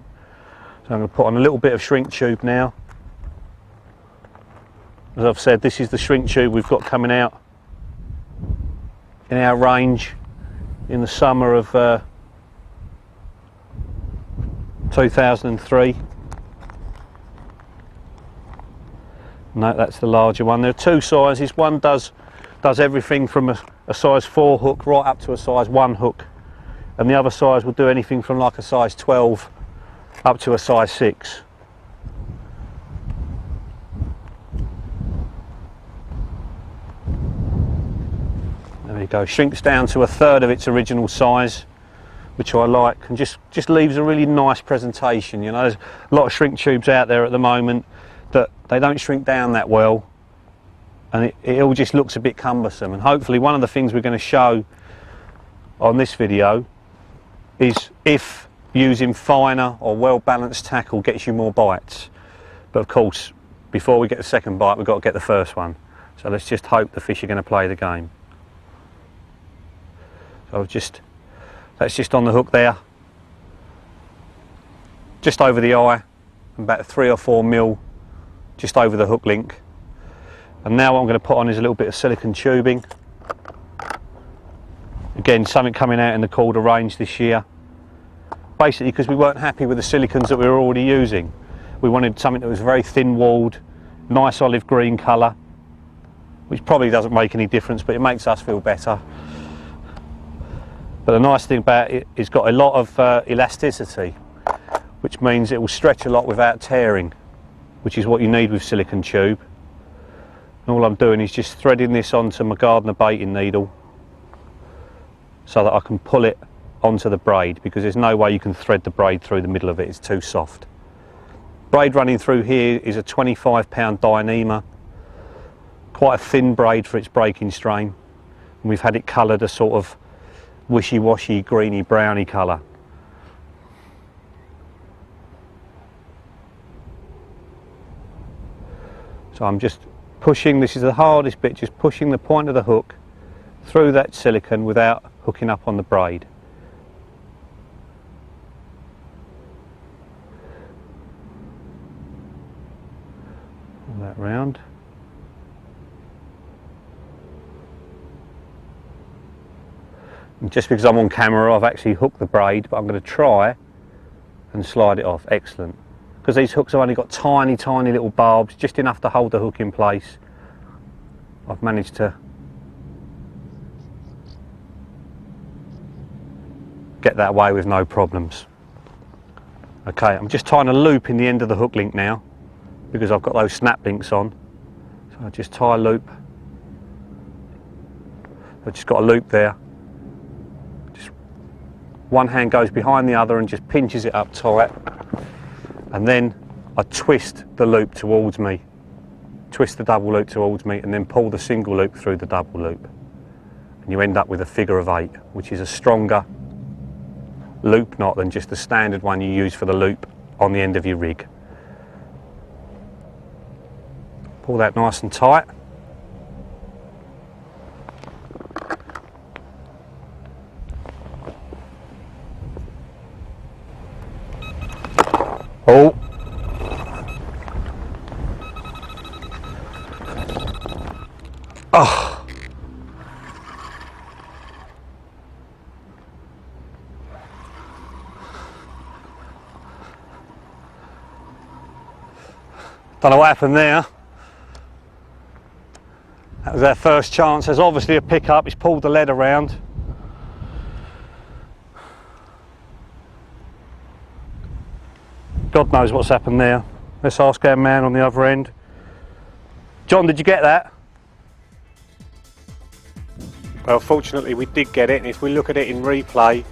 So I'm going to put on a little bit of shrink tube now. As I've said, this is the shrink tube we've got coming out in our range in the summer of 2003. No, that's the larger one. There are two sizes. One does everything from a size 4 hook right up to a size 1 hook, and the other size will do anything from like a size 12 up to a size 6. There we go. Shrinks down to 1/3 of its original size, which I like, and just leaves a really nice presentation. You know, there's a lot of shrink tubes out there at the moment that they don't shrink down that well, and it all just looks a bit cumbersome. And hopefully one of the things we're going to show on this video is if using finer or well balanced tackle gets you more bites. But of course, before we get the second bite, we've got to get the first one. So let's just hope the fish are going to play the game. So that's just on the hook there, just over the eye, about 3 or 4 mil just over the hook link. And now what I'm going to put on is a little bit of silicone tubing. Again, something coming out in the Calder range this year. Basically because we weren't happy with the silicones that we were already using. We wanted something that was very thin walled, nice olive green colour, which probably doesn't make any difference, but it makes us feel better. But the nice thing about it, it's got a lot of elasticity, which means it will stretch a lot without tearing, which is what you need with silicone tube. And all I'm doing is just threading this onto my Gardner baiting needle so that I can pull it onto the braid, because there's no way you can thread the braid through the middle of it, it's too soft. Braid running through here is a 25-pound Dyneema, quite a thin braid for its breaking strain, and we've had it coloured a sort of wishy-washy greeny browny colour. So I'm just pushing, this is the hardest bit, just pushing the point of the hook through that silicone without hooking up on the braid. Pull that round. And just because I'm on camera, I've actually hooked the braid, but I'm going to try and slide it off. Excellent. Because these hooks have only got tiny, tiny little barbs, just enough to hold the hook in place. I've managed to get that away with no problems. Okay, I'm just tying a loop in the end of the hook link now, because I've got those snap links on. So I just tie a loop. I've just got a loop there. Just One hand goes behind the other and just pinches it up tight. And then I twist the loop towards me. Twist the double loop towards me and then pull the single loop through the double loop. And you end up with a figure of 8, which is a stronger loop knot than just the standard one you use for the loop on the end of your rig. Pull that nice and tight. Oh. Oh. Don't know what happened there. That was our first chance. There's obviously a pickup. He's pulled the lead around. God knows what's happened there. Let's ask our man on the other end. John, did you get that? Well, fortunately we did get it, and if we look at it in replay,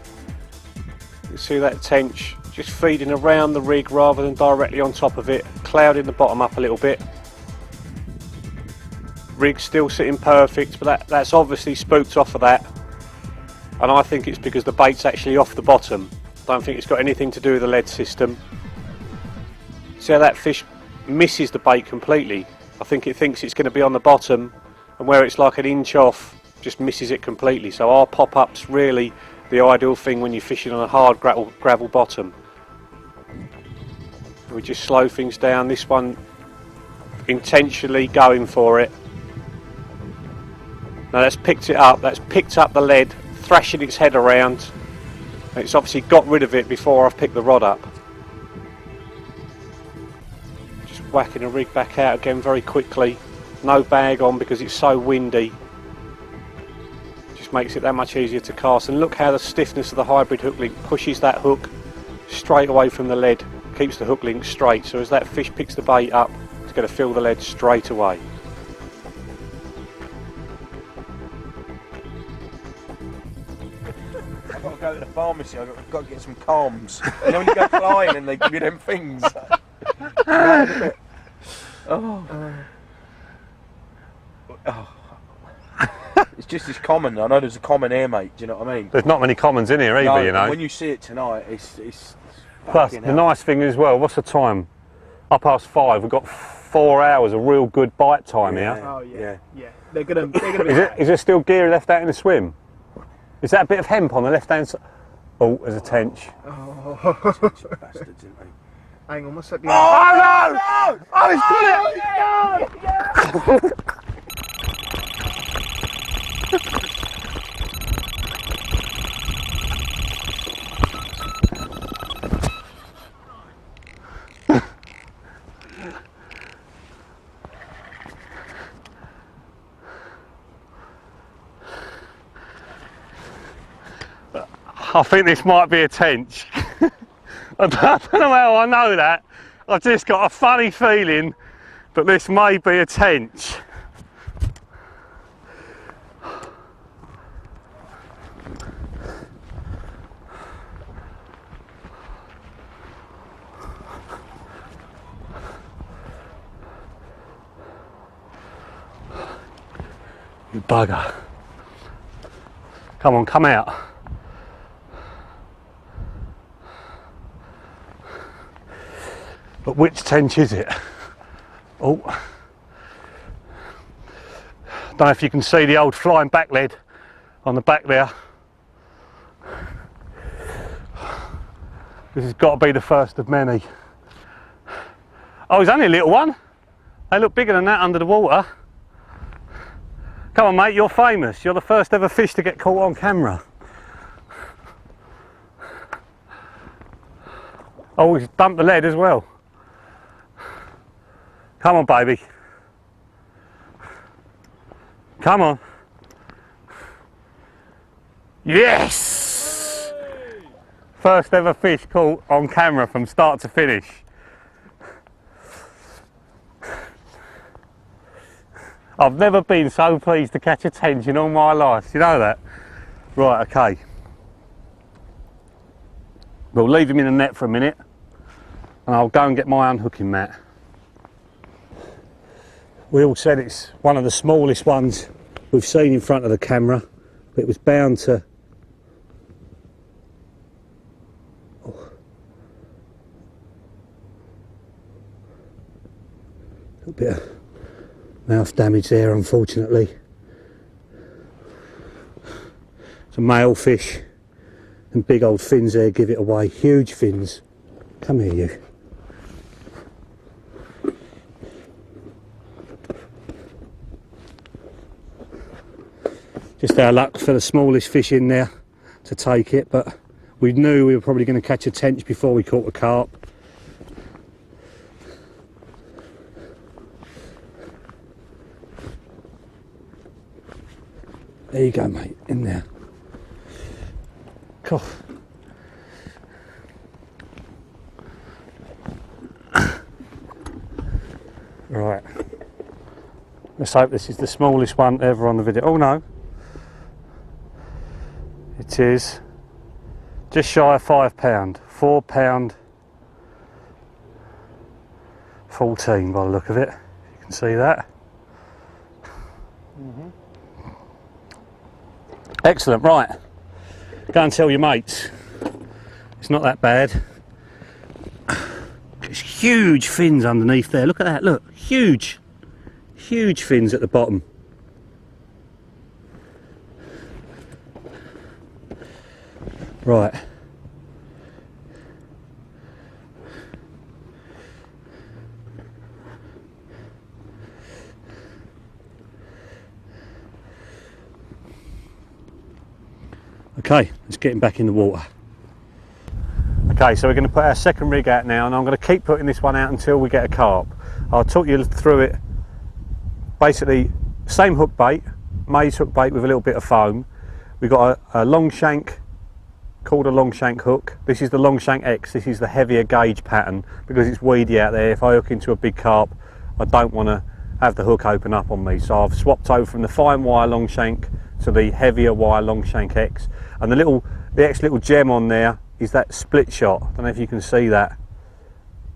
you see that tench just feeding around the rig rather than directly on top of it, clouding the bottom up a little bit. Rig's still sitting perfect, but that's obviously spooked off of that, and I think it's because the bait's actually off the bottom. I don't think it's got anything to do with the lead system. See how that fish misses the bait completely? I think it thinks it's going to be on the bottom, and where it's like an inch off, just misses it completely. So our pop-up's really the ideal thing when you're fishing on a hard gravel bottom. We just slow things down. This one intentionally going for it. Now that's picked it up, that's picked up the lead, thrashing its head around. And it's obviously got rid of it before I've picked the rod up. Just whacking the rig back out again very quickly. No bag on because it's so windy. Just makes it that much easier to cast. And look how the stiffness of the hybrid hook link pushes that hook straight away from the lead. Keeps the hook link straight, so as that fish picks the bait up, it's going to feel the lead straight away. I've got to go to the pharmacy, I've got to get some calms. You know when you go flying and they give you them things? Oh. It's just as common. I know there's a common here, mate, do you know what I mean? There's not many commons in here either, no, you know. When you see it tonight, it's Plus, the nice thing as well, what's the time? 5:30, we've got 4 hours of real good bite time here. Oh yeah, Yeah. yeah. They're gonna be. Is there still gear left out in the swim? Is that a bit of hemp on the left hand side? Oh, there's a tench. bastards, isn't they? Hang on, what's that? Oh no! Oh, he's got it! I think this might be a tench. I don't know how I know that. I've just got a funny feeling that this may be a tench. You bugger. Come on, come out. But which tench is it? Oh, don't know if you can see the old flying back lead on the back there. This has got to be the first of many. Oh, it's only a little one. They look bigger than that under the water. Come on, mate, you're famous. You're the first ever fish to get caught on camera. Oh, he's dumped the lead as well. Come on, baby. Come on. Yes! First ever fish caught on camera from start to finish. I've never been so pleased to catch a tench in all my life. Do you know that? Right, okay. We'll leave him in the net for a minute and I'll go and get my unhooking mat. We all said it's one of the smallest ones we've seen in front of the camera, but it was bound to... Oh. A little bit of mouth damage there, unfortunately. It's a male fish, and big old fins there give it away. Huge fins. Come here, you. Just our luck for the smallest fish in there to take it, but we knew we were probably going to catch a tench before we caught a carp. There you go, mate, in there. Cool. Right. Let's hope this is the smallest one ever on the video. Oh no. It is just shy of £5. £4 14 by the look of it. You can see that. Excellent, right. Go and tell your mates. It's not that bad. There's huge fins underneath there. Look at that, look. Huge. Huge fins at the bottom. Right. Okay, let's get him back in the water. Okay, so we're going to put our second rig out now, and I'm going to keep putting this one out until we get a carp. I'll talk you through it. Basically, same hook bait, maize hook bait with a little bit of foam. We've got a long shank, called a long shank hook. This is the long shank X. This is the heavier gauge pattern because it's weedy out there. If I hook into a big carp, I don't want to have the hook open up on me. So I've swapped over from the fine wire long shank to the heavier wire long shank X. And the extra little gem on there is that split shot. I don't know if you can see that.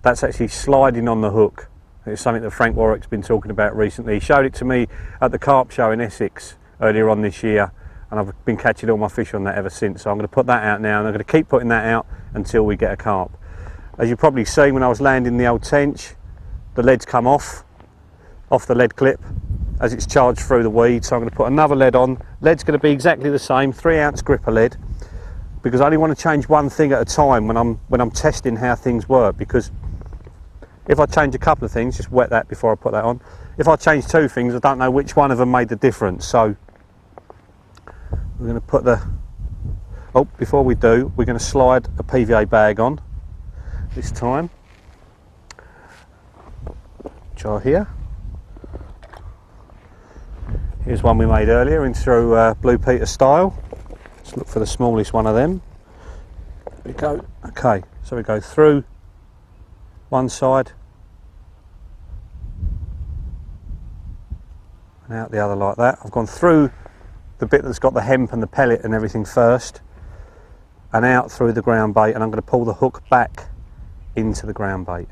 That's actually sliding on the hook. It's something that Frank Warwick's been talking about recently. He showed it to me at the carp show in Essex earlier on this year, and I've been catching all my fish on that ever since. So I'm going to put that out now, and I'm going to keep putting that out until we get a carp. As you've probably seen when I was landing the old tench, the lead's come off the lead clip as it's charged through the weed. So I'm going to put another lead on. Lead's going to be exactly the same, 3-ounce gripper lead, because I only want to change one thing at a time when I'm testing how things work. Because if I change a couple of things, just wet that before I put that on. If I change 2 things, I don't know which one of them made the difference. So we're going to put before we do, we're going to slide a PVA bag on this time. Try here. Here's one we made earlier in through Blue Peter style. Let's look for the smallest one of them. There we go. Okay, so we go through one side and out the other like that. I've gone through the bit that's got the hemp and the pellet and everything first, and out through the ground bait, and I'm going to pull the hook back into the ground bait.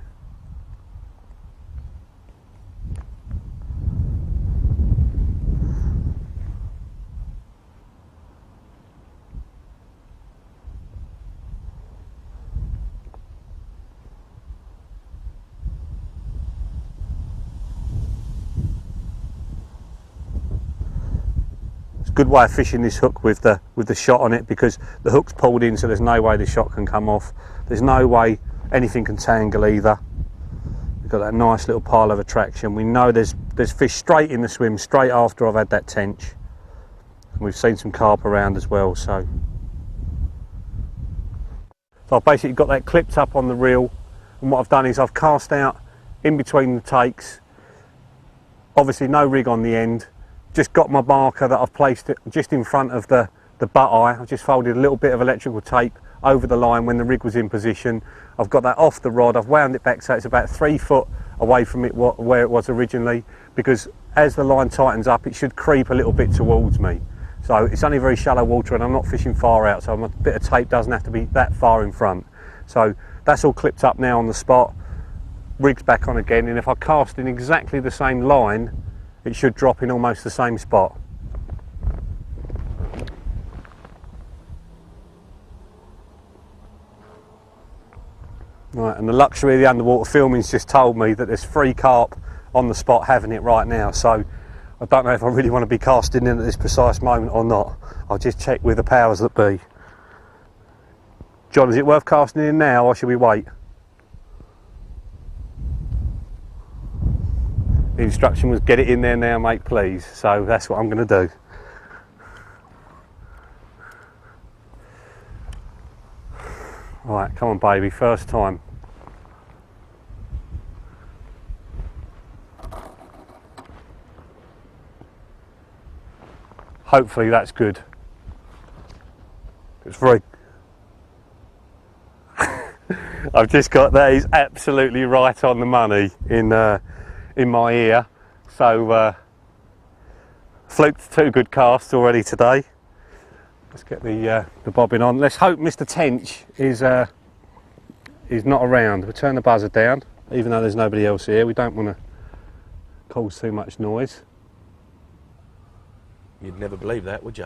Good way of fishing this hook with the shot on it, because the hook's pulled in, so there's no way the shot can come off. There's no way anything can tangle either. We've got that nice little pile of attraction. We know there's fish straight in the swim, straight after I've had that tench. And we've seen some carp around as well. So I've basically got that clipped up on the reel, and what I've done is I've cast out in between the takes. Obviously no rig on the end. Just got my marker that I've placed it just in front of the butt eye. I've just folded a little bit of electrical tape over the line when the rig was in position. I've got that off the rod. I've wound it back so it's about 3 foot away from it where it was originally, because as the line tightens up it should creep a little bit towards me. So it's only very shallow water and I'm not fishing far out, so my bit of tape doesn't have to be that far in front. So that's all clipped up now on the spot, rig's back on again, and if I cast in exactly the same line, it should drop in almost the same spot. Right, and the luxury of the underwater filming's just told me that there's 3 carp on the spot having it right now, so I don't know if I really want to be casting in at this precise moment or not. I'll just check with the powers that be. John, is it worth casting in now or should we wait? The instruction was get it in there now, mate, please. So that's what I'm going to do. Right, come on baby, first time. Hopefully that's good. It's very... I've just got that, he's absolutely right on the money in my ear. So fluked 2 good casts already today. Let's get the bobbin on. Let's hope Mr. Tench is not around. We'll turn the buzzer down, even though there's nobody else here. We don't want to cause too much noise. You'd never believe that, would you?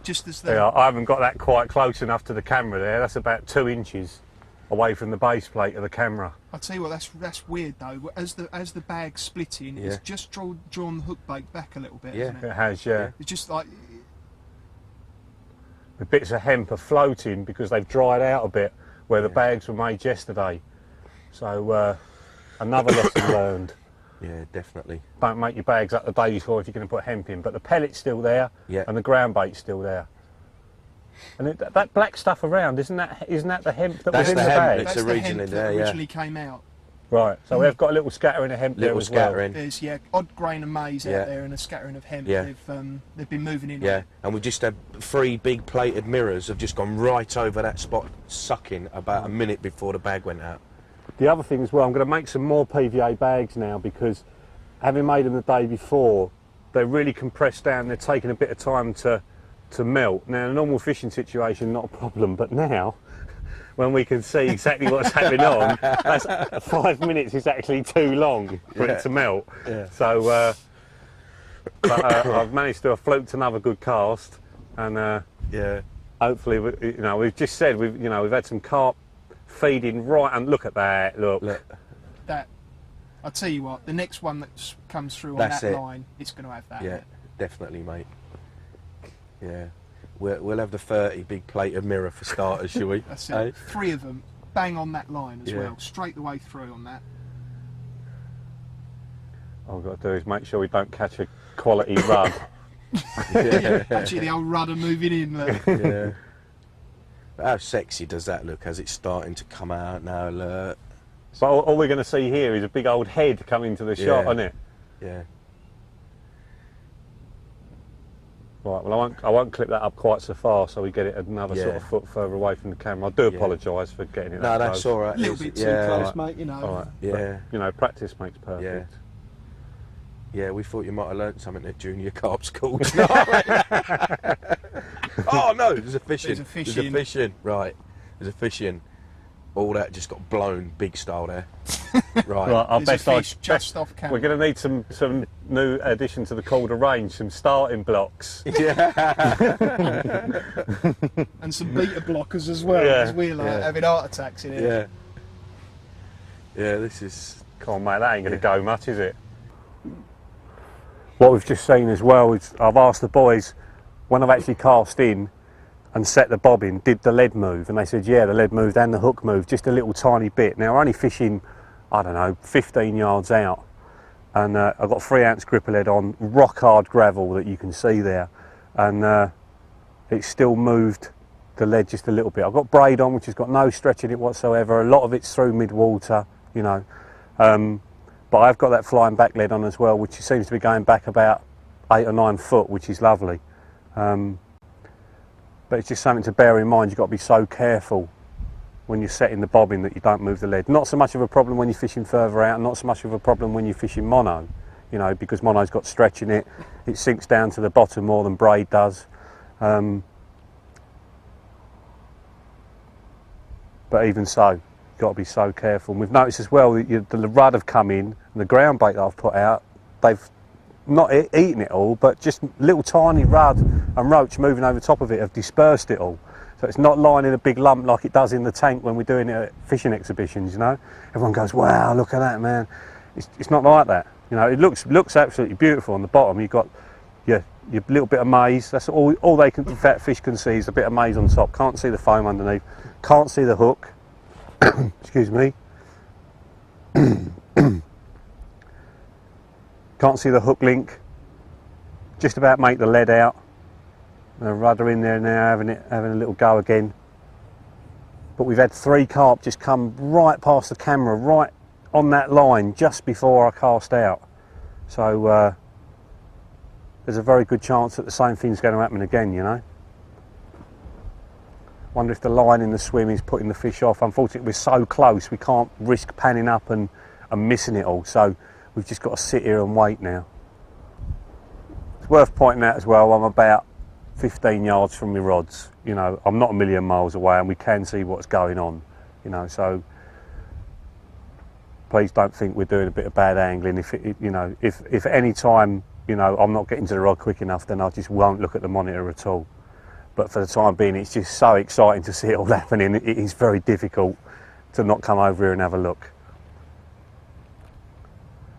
Just as Yeah, I haven't got that quite close enough to the camera there. That's about 2 inches away from the base plate of the camera. I tell you what, that's weird though. As the bag's splitting, Yeah. it's just drawn the hook bait back a little bit. Yeah. Isn't It it? has, yeah. It's just like The bits of hemp are floating because they've dried out a bit where the Yeah. bags were made yesterday. So another lesson learned. Yeah, definitely. Don't make your bags up the day before if you're going to put hemp in. But the pellet's still there, Yeah. and the ground bait's still there. And that black stuff around, isn't that the hemp that That's was in the the hemp bag? It's that's the originally hemp there, that yeah. originally came out. Right. So we've got a little scattering of hemp there Little as well. scattering. There's odd grain of maize Yeah. out there and a scattering of hemp. Yeah. They've been moving in. Yeah, and we just had 3 big plated mirrors have just gone right over that spot, sucking about a minute before the bag went out. The other thing as well, I'm going to make some more PVA bags now because having made them the day before, they're really compressed down. They're taking a bit of time to melt. Now, in a normal fishing situation, not a problem, but now, when we can see exactly what's happening on, that's 5 minutes is actually too long for Yeah. it to melt. Yeah. So, I've managed to have fluked another good cast, and Yeah. hopefully, we've just said we've had some carp feeding right, and look at that, look. That I'll tell you what, the next one that comes through on That's that it. line, it's going to have that. Yeah, definitely, mate. Yeah. We'll have the 30 big plated mirror for starters, shall we? That's it. Eh? 3 of them, bang on that line as Yeah. well, straight the way through on that. All I've got to do is make sure we don't catch a quality rub. Yeah. Actually, the old rudder moving in. Look. Yeah. But how sexy does that look as it's starting to come out now? Look. But all we're going to see here is a big old head coming to the shot, Yeah. isn't it? Yeah. Right, well I won't clip that up quite so far so we get it another sort of Yeah. foot further away from the camera. I do Yeah. apologise for getting it No, that that's close. all right. A little bit too Yeah. close, mate, you know. All right. Yeah. But, practice makes perfect. Yeah, we thought you might have learnt something at junior carp school tonight. Oh no, there's a fish in. There's a fish There's in. a fish in. Right, there's a fish in. All that just got blown big style there. Right. Right, I There's best a fish just off camera. We're going to need some new addition to the Calder range, some starting blocks. Yeah. And some beta blockers as well, Yeah. because we're like Yeah. having heart attacks in here. Yeah. Yeah, this is. Come on, mate, that ain't going to go much, is it? What we've just seen as well is I've asked the boys when I've actually cast in and set the bobbin, did the lead move? And they said, yeah, the lead moved and the hook moved just a little tiny bit. Now, we're only fishing, I don't know, 15 yards out. And I've got 3 ounce gripper lead on, rock hard gravel that you can see there. And it's still moved the lead just a little bit. I've got braid on, which has got no stretch in it whatsoever. A lot of it's through mid-water, But I've got that flying back lead on as well, which seems to be going back about 8 or 9 foot, which is lovely. But it's just something to bear in mind. You've got to be so careful when you're setting the bobbin that you don't move the lead. Not so much of a problem when you're fishing further out, not so much of a problem when you're fishing mono, because mono's got stretch in it. It sinks down to the bottom more than braid does. But even so, you've got to be so careful. And we've noticed as well that the rudd have come in, and the ground bait that I've put out, they've not eaten it all, but just little tiny rudd and roach moving over top of it have dispersed it all. So it's not lying in a big lump like it does in the tank when we're doing it at fishing exhibitions, you know. Everyone goes, wow, look at that, man. It's not like that. You know, it looks absolutely beautiful on the bottom. You've got your little bit of maize. That's all the fat fish can see is a bit of maize on top. Can't see the foam underneath. Can't see the hook. Excuse me. Can't see the hook link. Just about make the lead out. The rudder in there now, having a little go again. But we've had 3 carp just come right past the camera, right on that line, just before I cast out. So there's a very good chance that the same thing's going to happen again, you know. Wonder if the line in the swim is putting the fish off. Unfortunately, we're so close, we can't risk panning up and missing it all. So we've just got to sit here and wait now. It's worth pointing out as well, I'm about 15 yards from my rods. You know, I'm not a million miles away, and we can see what's going on. You know, so please don't think we're doing a bit of bad angling. If at any time, you know, I'm not getting to the rod quick enough, then I just won't look at the monitor at all. But for the time being, it's just so exciting to see it all happening. It is very difficult to not come over here and have a look.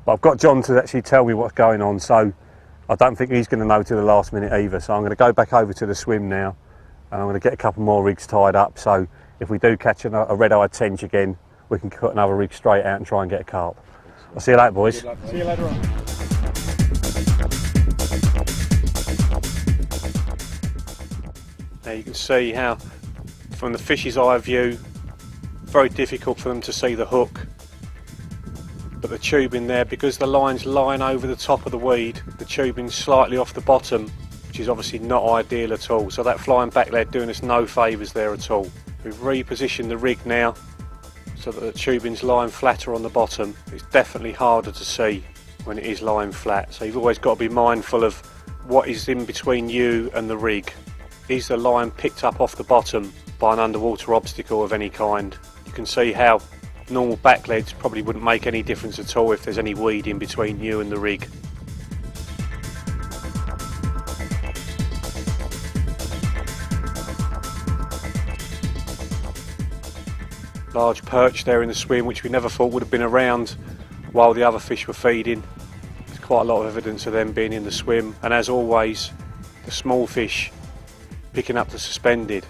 But I've got John to actually tell me what's going on, so I don't think he's going to know till the last minute either. So I'm going to go back over to the swim now, and I'm going to get a couple more rigs tied up. So if we do catch a red-eyed tench again, we can cut another rig straight out and try and get a carp. I'll see you later, boys. See you later on. Now you can see how, from the fish's eye view, very difficult for them to see the hook. But the tubing there, because the line's lying over the top of the weed, the tubing's slightly off the bottom, which is obviously not ideal at all. So that flying back lead doing us no favours there at all. We've repositioned the rig now so that the tubing's lying flatter on the bottom. It's definitely harder to see when it is lying flat. So you've always got to be mindful of what is in between you and the rig. Is the line picked up off the bottom by an underwater obstacle of any kind? You can see how normal back leads probably wouldn't make any difference at all if there's any weed in between you and the rig. Large perch there in the swim, which we never thought would have been around while the other fish were feeding. There's quite a lot of evidence of them being in the swim, and as always, the small fish picking up the suspended.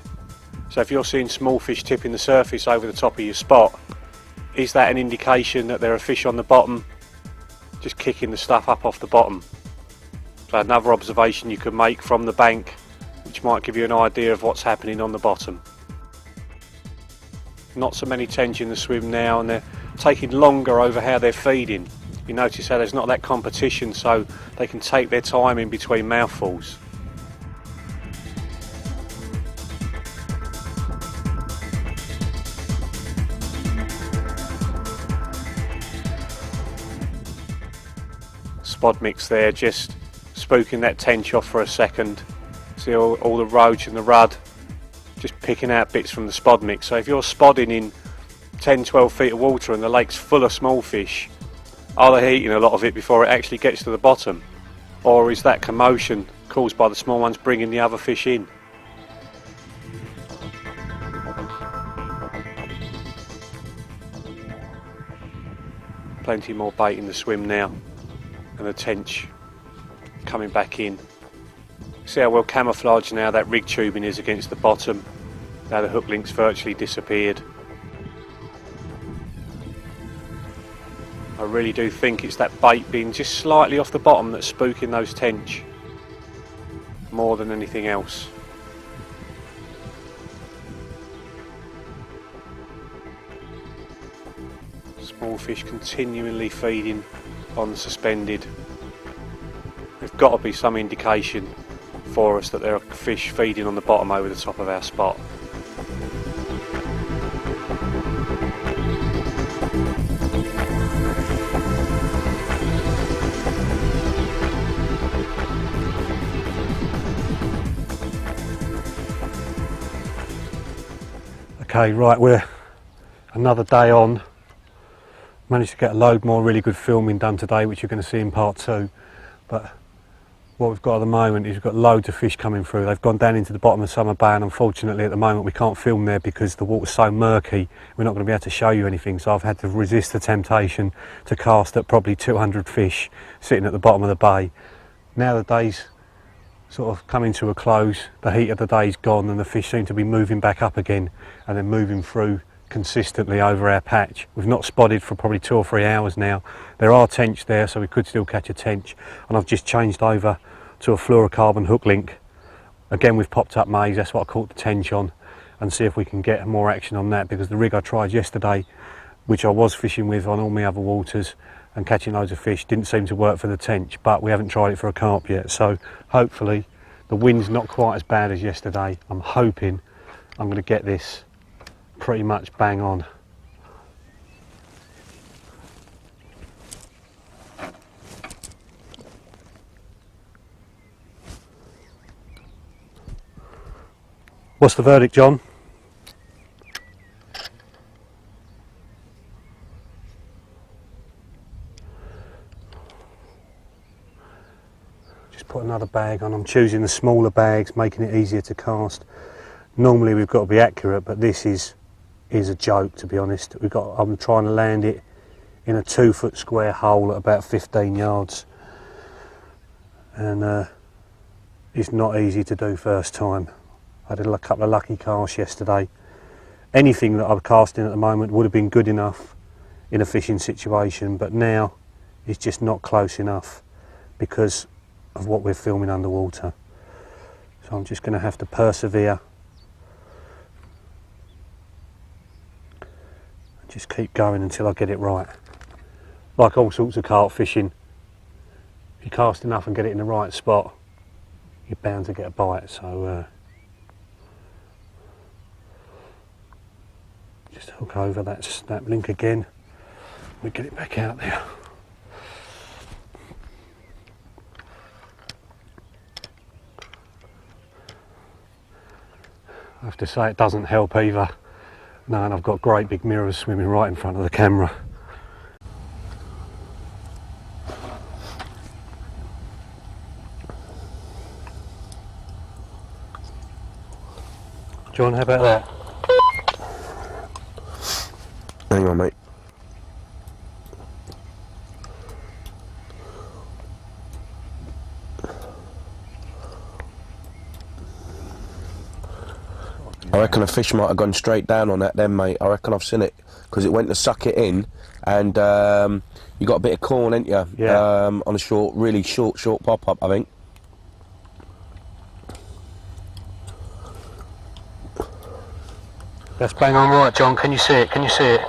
So if you're seeing small fish tipping the surface over the top of your spot, is that an indication that there are fish on the bottom just kicking the stuff up off the bottom? So another observation you could make from the bank, which might give you an idea of what's happening on the bottom. Not so many tench in the swim now, and they're taking longer over how they're feeding. You notice how there's not that competition, so they can take their time in between mouthfuls. Spod mix there, just spooking that tench off for a second. See all the roach and the rudd just picking out bits from the spod mix. So if you're spodding in 10-12 feet of water and the lake's full of small fish, are they eating a lot of it before it actually gets to the bottom? Or is that commotion caused by the small ones bringing the other fish in? Plenty more bait in the swim now, and the tench coming back in. See how well camouflaged now that rig tubing is against the bottom. Now the hook link's virtually disappeared. I really do think it's that bait being just slightly off the bottom that's spooking those tench more than anything else. Small fish continually feeding on the suspended. There's got to be some indication for us that there are fish feeding on the bottom over the top of our spot. Okay, right, we're another day on. Managed to get a load more really good filming done today, which you're going to see in part 2. But what we've got at the moment is we've got loads of fish coming through. They've gone down into the bottom of Summer Bay, and unfortunately at the moment we can't film there because the water's so murky. We're not going to be able to show you anything, so I've had to resist the temptation to cast at probably 200 fish sitting at the bottom of the bay. Now the day's sort of coming to a close, the heat of the day's gone, and the fish seem to be moving back up again and then moving through consistently over our patch. We've not spotted for probably 2 or 3 hours now. There are tench there, so we could still catch a tench, and I've just changed over to a fluorocarbon hook link. Again, we've popped up maize, that's what I caught the tench on, and see if we can get more action on that, because the rig I tried yesterday, which I was fishing with on all my other waters and catching loads of fish, didn't seem to work for the tench, but we haven't tried it for a carp yet. So hopefully the wind's not quite as bad as yesterday. I'm hoping I'm going to get this pretty much bang on. What's the verdict, John? Put another bag on. I'm choosing the smaller bags, making it easier to cast. Normally we've got to be accurate, but this is a joke, to be honest. I'm trying to land it in a 2-foot square hole at about 15 yards, and it's not easy to do first time. I did a couple of lucky casts yesterday. Anything that I'm casting at the moment would have been good enough in a fishing situation, but now it's just not close enough because of what we're filming underwater. So I'm just going to have to persevere and just keep going until I get it right. Like all sorts of carp fishing, if you cast enough and get it in the right spot, you're bound to get a bite. So just hook over that snap link again, we get it back out there. I have to say it doesn't help either, knowing I've got great big mirrors swimming right in front of the camera. John, how about that? Hang on, mate. I reckon a fish might have gone straight down on that then, mate. I reckon I've seen it, because it went to suck it in, and you got a bit of corn, ain't you? Yeah. On a really short pop-up, I think. That's bang on right, John. Can you see it? Can you see it?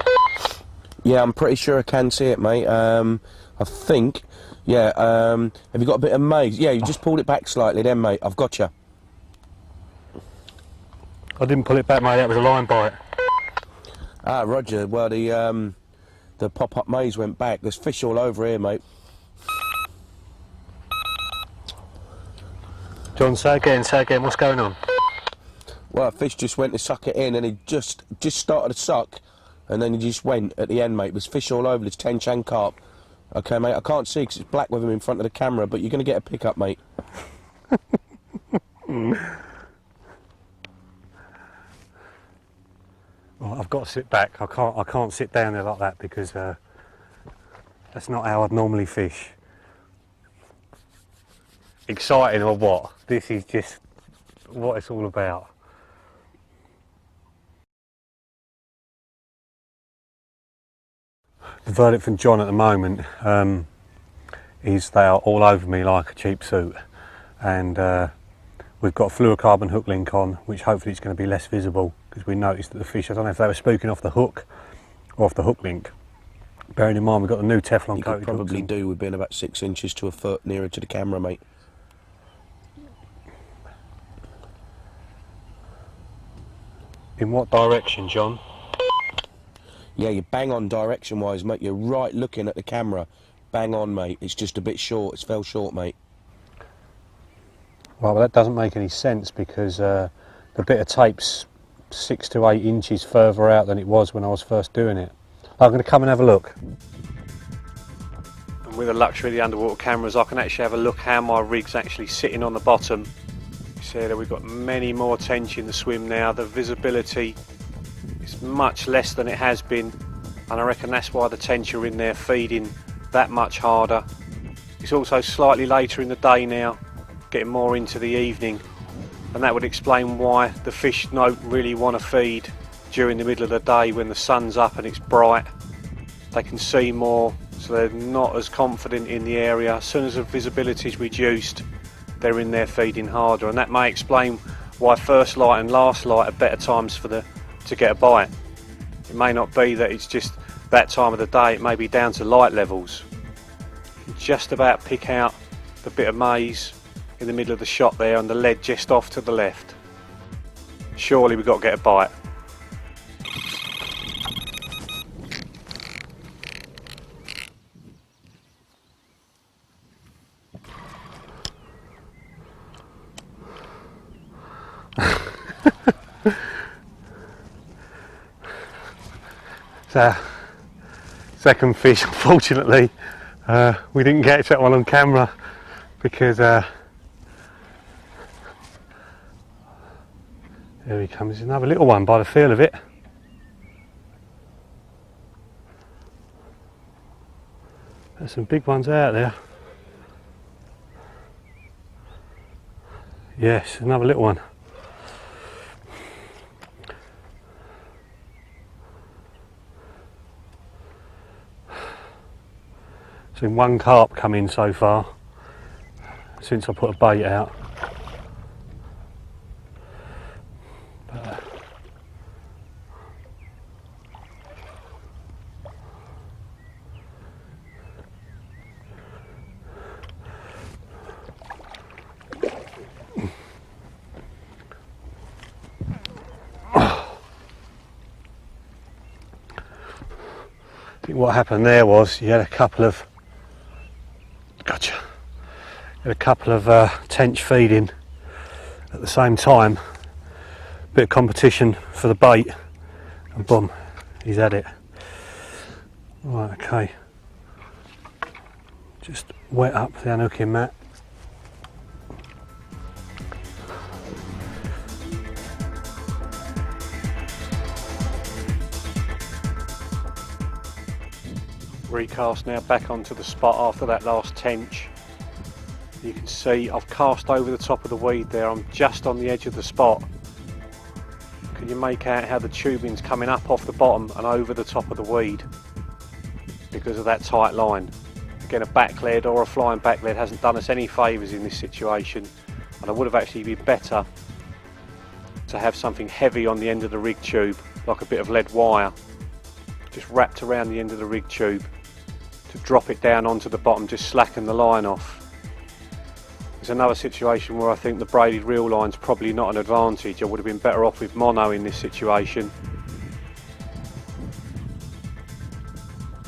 Yeah, I'm pretty sure I can see it, mate. I think, yeah. Have you got a bit of maize? Yeah, you just pulled it back slightly then, mate. I've got you. I didn't pull it back, mate. That was a line bite. Ah, Roger. Well, the pop-up maize went back. There's fish all over here, mate. John, say again. What's going on? Well, a fish just went to suck it in, and he just started to suck, and then he just went at the end, mate. There's fish all over. There's tench and carp. Okay, mate. I can't see because it's black with him in front of the camera, but you're going to get a pickup, mate. Well, I've got to sit back. I can't sit down there like that because that's not how I'd normally fish. Exciting or what? This is just what it's all about. The verdict from John at the moment is they are all over me like a cheap suit, and we've got a fluorocarbon hook link on, which hopefully is going to be less visible because we noticed that the fish, I don't know if they were spooking off the hook or off the hook link. Bearing in mind we've got the new Teflon coated hooks. You could probably do with being about 6 inches to a foot nearer to the camera, mate. In what direction, John? Yeah, you're bang on direction-wise, mate. You're right looking at the camera. Bang on, mate. It's just a bit short. It's fell short, mate. Well, that doesn't make any sense because the bit of tape's 6 to 8 inches further out than it was when I was first doing it. I'm going to come and have a look. And with the luxury of the underwater cameras, I can actually have a look how my rig's actually sitting on the bottom. You see that we've got many more tench in the swim now. The visibility is much less than it has been, and I reckon that's why the tench are in there feeding that much harder. It's also slightly later in the day now, getting more into the evening, and that would explain why the fish don't really want to feed during the middle of the day when the sun's up and it's bright. They can see more, so they're not as confident in the area. As soon as the visibility is reduced, they're in there feeding harder, and that may explain why first light and last light are better times to get a bite. It may not be that it's just that time of the day, it may be down to light levels. You can just about pick out the bit of maize in the middle of the shot there and the lead just off to the left. Surely we've got to get a bite. So, second fish, unfortunately, we didn't catch that one on camera because here he comes, another little one by the feel of it. There's some big ones out there. Yes, another little one. Seen one carp come in so far since I put a bait out. I think what happened there was you had a couple of tench feeding at the same time, bit of competition for the bait, and boom, he's had it. Right, okay, just wet up the unhooking mat. Recast now back onto the spot after that last tench. You can see I've cast over the top of the weed there. I'm just on the edge of the spot. Can you make out how the tubing's coming up off the bottom and over the top of the weed because of that tight line? Again, a back lead or a flying back lead hasn't done us any favours in this situation, and it would have actually been better to have something heavy on the end of the rig tube, like a bit of lead wire, just wrapped around the end of the rig tube to drop it down onto the bottom, just slacken the line off. It's another situation where I think the braided reel line's probably not an advantage. I would have been better off with mono in this situation.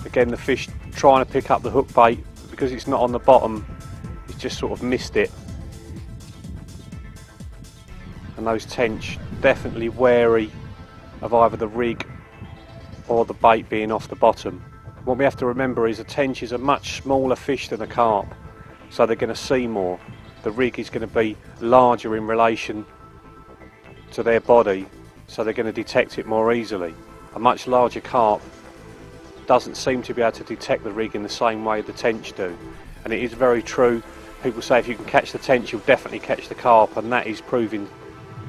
Again, the fish trying to pick up the hook bait, because it's not on the bottom, he's just sort of missed it. And those tench definitely wary of either the rig or the bait being off the bottom. What we have to remember is a tench is a much smaller fish than a carp, so they're going to see more. The rig is going to be larger in relation to their body, so they're going to detect it more easily. A much larger carp doesn't seem to be able to detect the rig in the same way the tench do. And it is very true. People say if you can catch the tench, you'll definitely catch the carp, and that is proving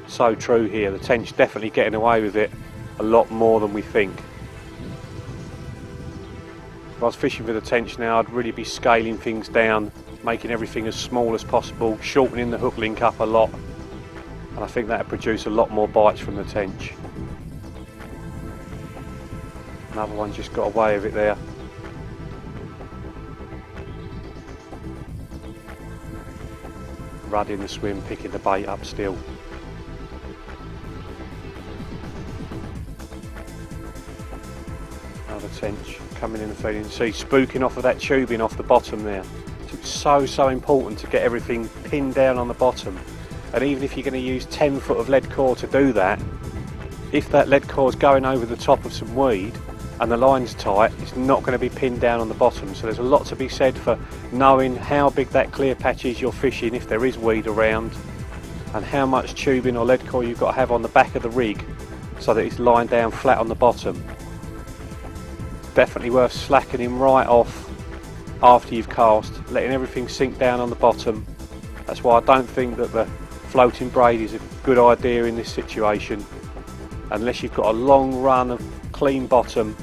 so true here. The tench definitely getting away with it a lot more than we think. If I was fishing for the tench now, I'd really be scaling things down, making everything as small as possible, shortening the hook link up a lot, and I think that would produce a lot more bites from the tench. Another one just got away with it there. Rudd in the swim, picking the bait up still. Another tench coming in and feeding. See, spooking off of that tubing off the bottom there. So it's so important to get everything pinned down on the bottom, and even if you're going to use 10 foot of lead core to do that, if that lead core is going over the top of some weed and the line's tight, it's not going to be pinned down on the bottom. So there's a lot to be said for knowing how big that clear patch is you're fishing if there is weed around, and how much tubing or lead core you've got to have on the back of the rig so that it's lying down flat on the bottom. Definitely worth slackening right off after you've cast, letting everything sink down on the bottom. That's why I don't think that the floating braid is a good idea in this situation, unless you've got a long run of clean bottom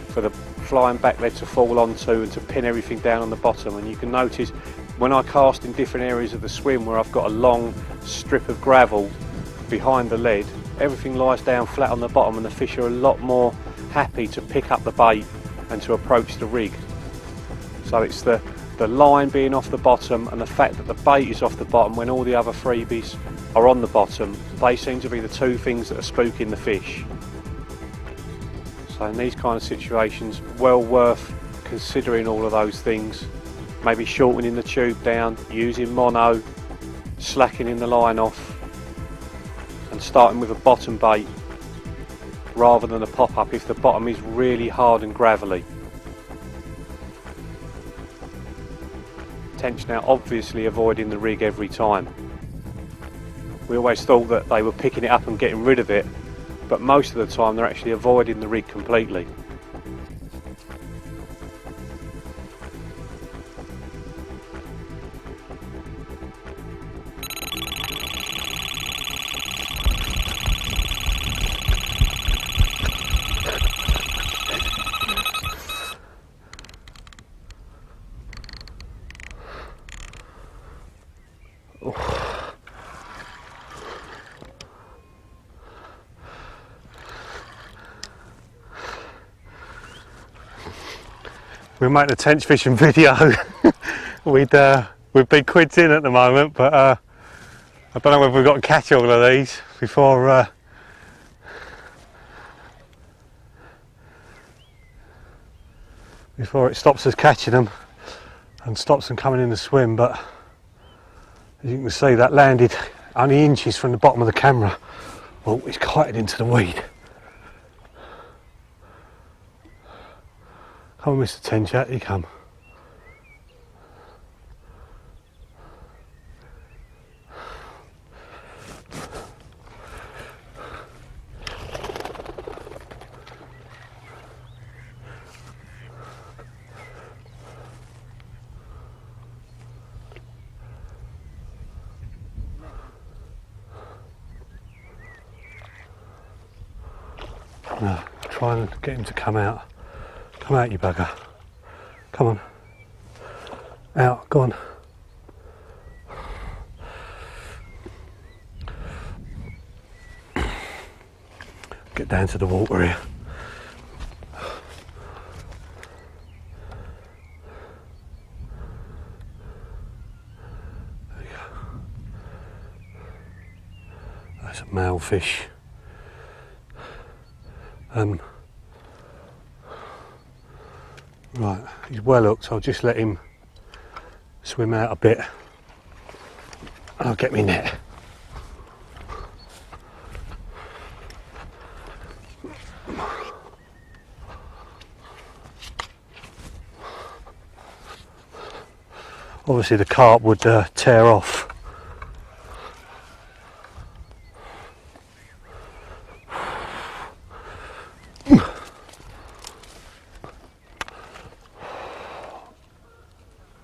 for the flying back lead to fall onto and to pin everything down on the bottom. And you can notice when I cast in different areas of the swim where I've got a long strip of gravel behind the lead, everything lies down flat on the bottom and the fish are a lot more happy to pick up the bait and to approach the rig. So it's the line being off the bottom and the fact that the bait is off the bottom when all the other freebies are on the bottom. They seem to be the two things that are spooking the fish. So in these kind of situations, well worth considering all of those things. Maybe shortening the tube down, using mono, slackening the line off, and starting with a bottom bait rather than a pop-up if the bottom is really hard and gravelly. Tension out, obviously avoiding the rig every time. We always thought that they were picking it up and getting rid of it, but most of the time they're actually avoiding the rig completely. We're making a tench fishing video. We'd be quids in at the moment, but I don't know whether we've got to catch all of these before it stops us catching them and stops them coming in the swim. But as you can see, that landed only inches from the bottom of the camera. Oh, it's kited into the weed. Come on, Mr. Tench, out you come. Now, try and get him to come out. Come out, you bugger. Come on. Out, go on. Get down to the water here. There you go. That's a male fish. Right, he's well hooked, so I'll just let him swim out a bit and I'll get me net. Obviously the carp would tear off.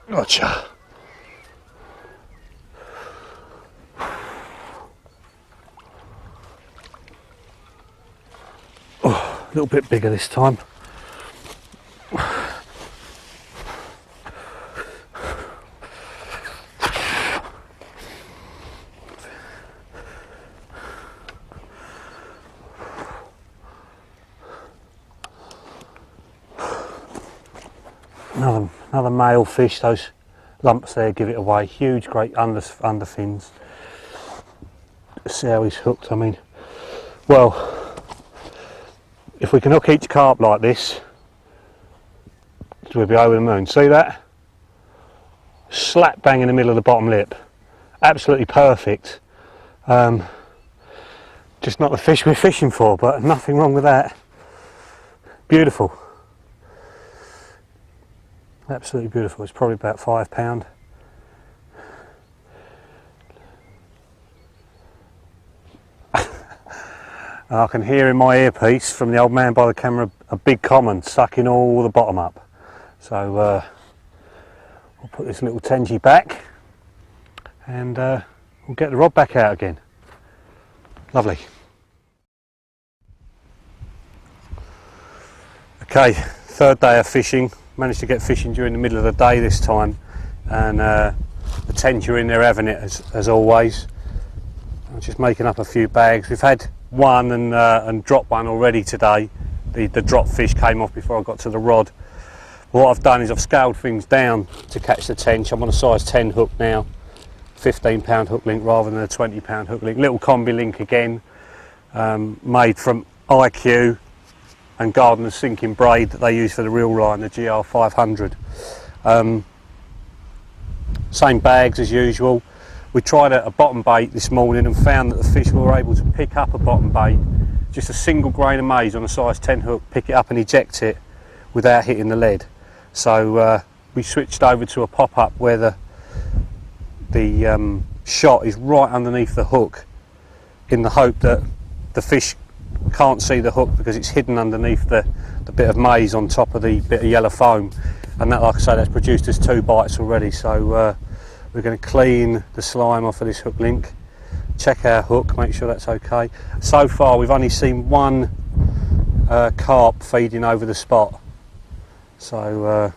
Gotcha. Oh, a little bit bigger this time. Another male fish. Those lumps there give it away. Huge, great underfins. See how he's hooked. I mean, well, if we can hook each carp like this, we'll be over the moon. See that? Slap bang in the middle of the bottom lip. Absolutely perfect. Just not the fish we're fishing for, but nothing wrong with that. Beautiful. Absolutely beautiful. It's probably about £5. I can hear in my earpiece from the old man by the camera a big common sucking all the bottom up. So we'll put this little tengie back and we'll get the rod back out again. Lovely. Okay, third day of fishing. Managed to get fishing during the middle of the day this time, and the tengie are in there having it as always. I'm just making up a few bags. We've had one and dropped one already today. The drop fish came off before I got to the rod. What I've done is I've scaled things down to catch the tench. I'm on a size 10 hook now, £15 hook link rather than a £20 hook link. Little combi link again, made from IQ and Gardener's sinking braid that they use for the reel line, the GR500. Same bags as usual. We tried a bottom bait this morning and found that the fish were able to pick up a bottom bait, just a single grain of maize on a size 10 hook, pick it up and eject it without hitting the lead. So we switched over to a pop-up where the shot is right underneath the hook, in the hope that the fish can't see the hook because it's hidden underneath the bit of maize on top of the bit of yellow foam, and that, like I say, that's produced us 2 bites already. So we're going to clean the slime off of this hook link, check our hook, make sure that's okay. So far we've only seen one carp feeding over the spot, so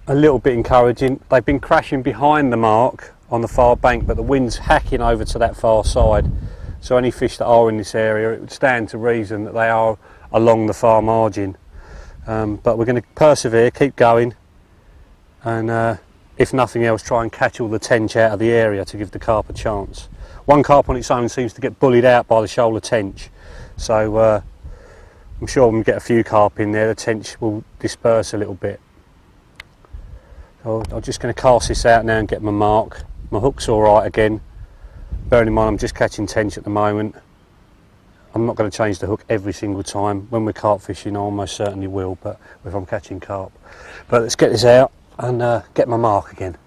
a little bit encouraging. They've been crashing behind the mark on the far bank, but the wind's hacking over to that far side, so any fish that are in this area, it would stand to reason that they are along the far margin. But we're going to persevere, keep going, and if nothing else, try and catch all the tench out of the area to give the carp a chance. One carp on its own seems to get bullied out by the shoaler tench, so I'm sure when we get a few carp in there, the tench will disperse a little bit. So I'm just going to cast this out now and get my mark. My hook's alright again. Bearing in mind I'm just catching tench at the moment. I'm not going to change the hook every single time. When we're carp fishing I almost certainly will, but if I'm catching carp. But let's get this out and get my mark again.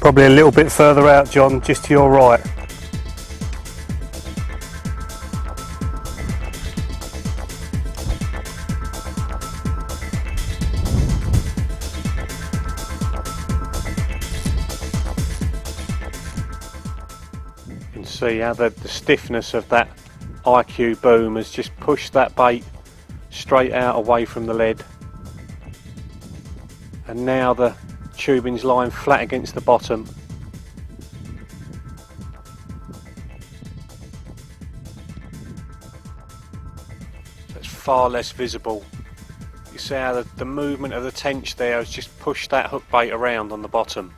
Probably a little bit further out, John, just to your right. You can see how the stiffness of that IQ boom has just pushed that bait straight out away from the lead, and now the tubing's lying flat against the bottom. So it's far less visible. You see how the movement of the tench there has just pushed that hook bait around on the bottom.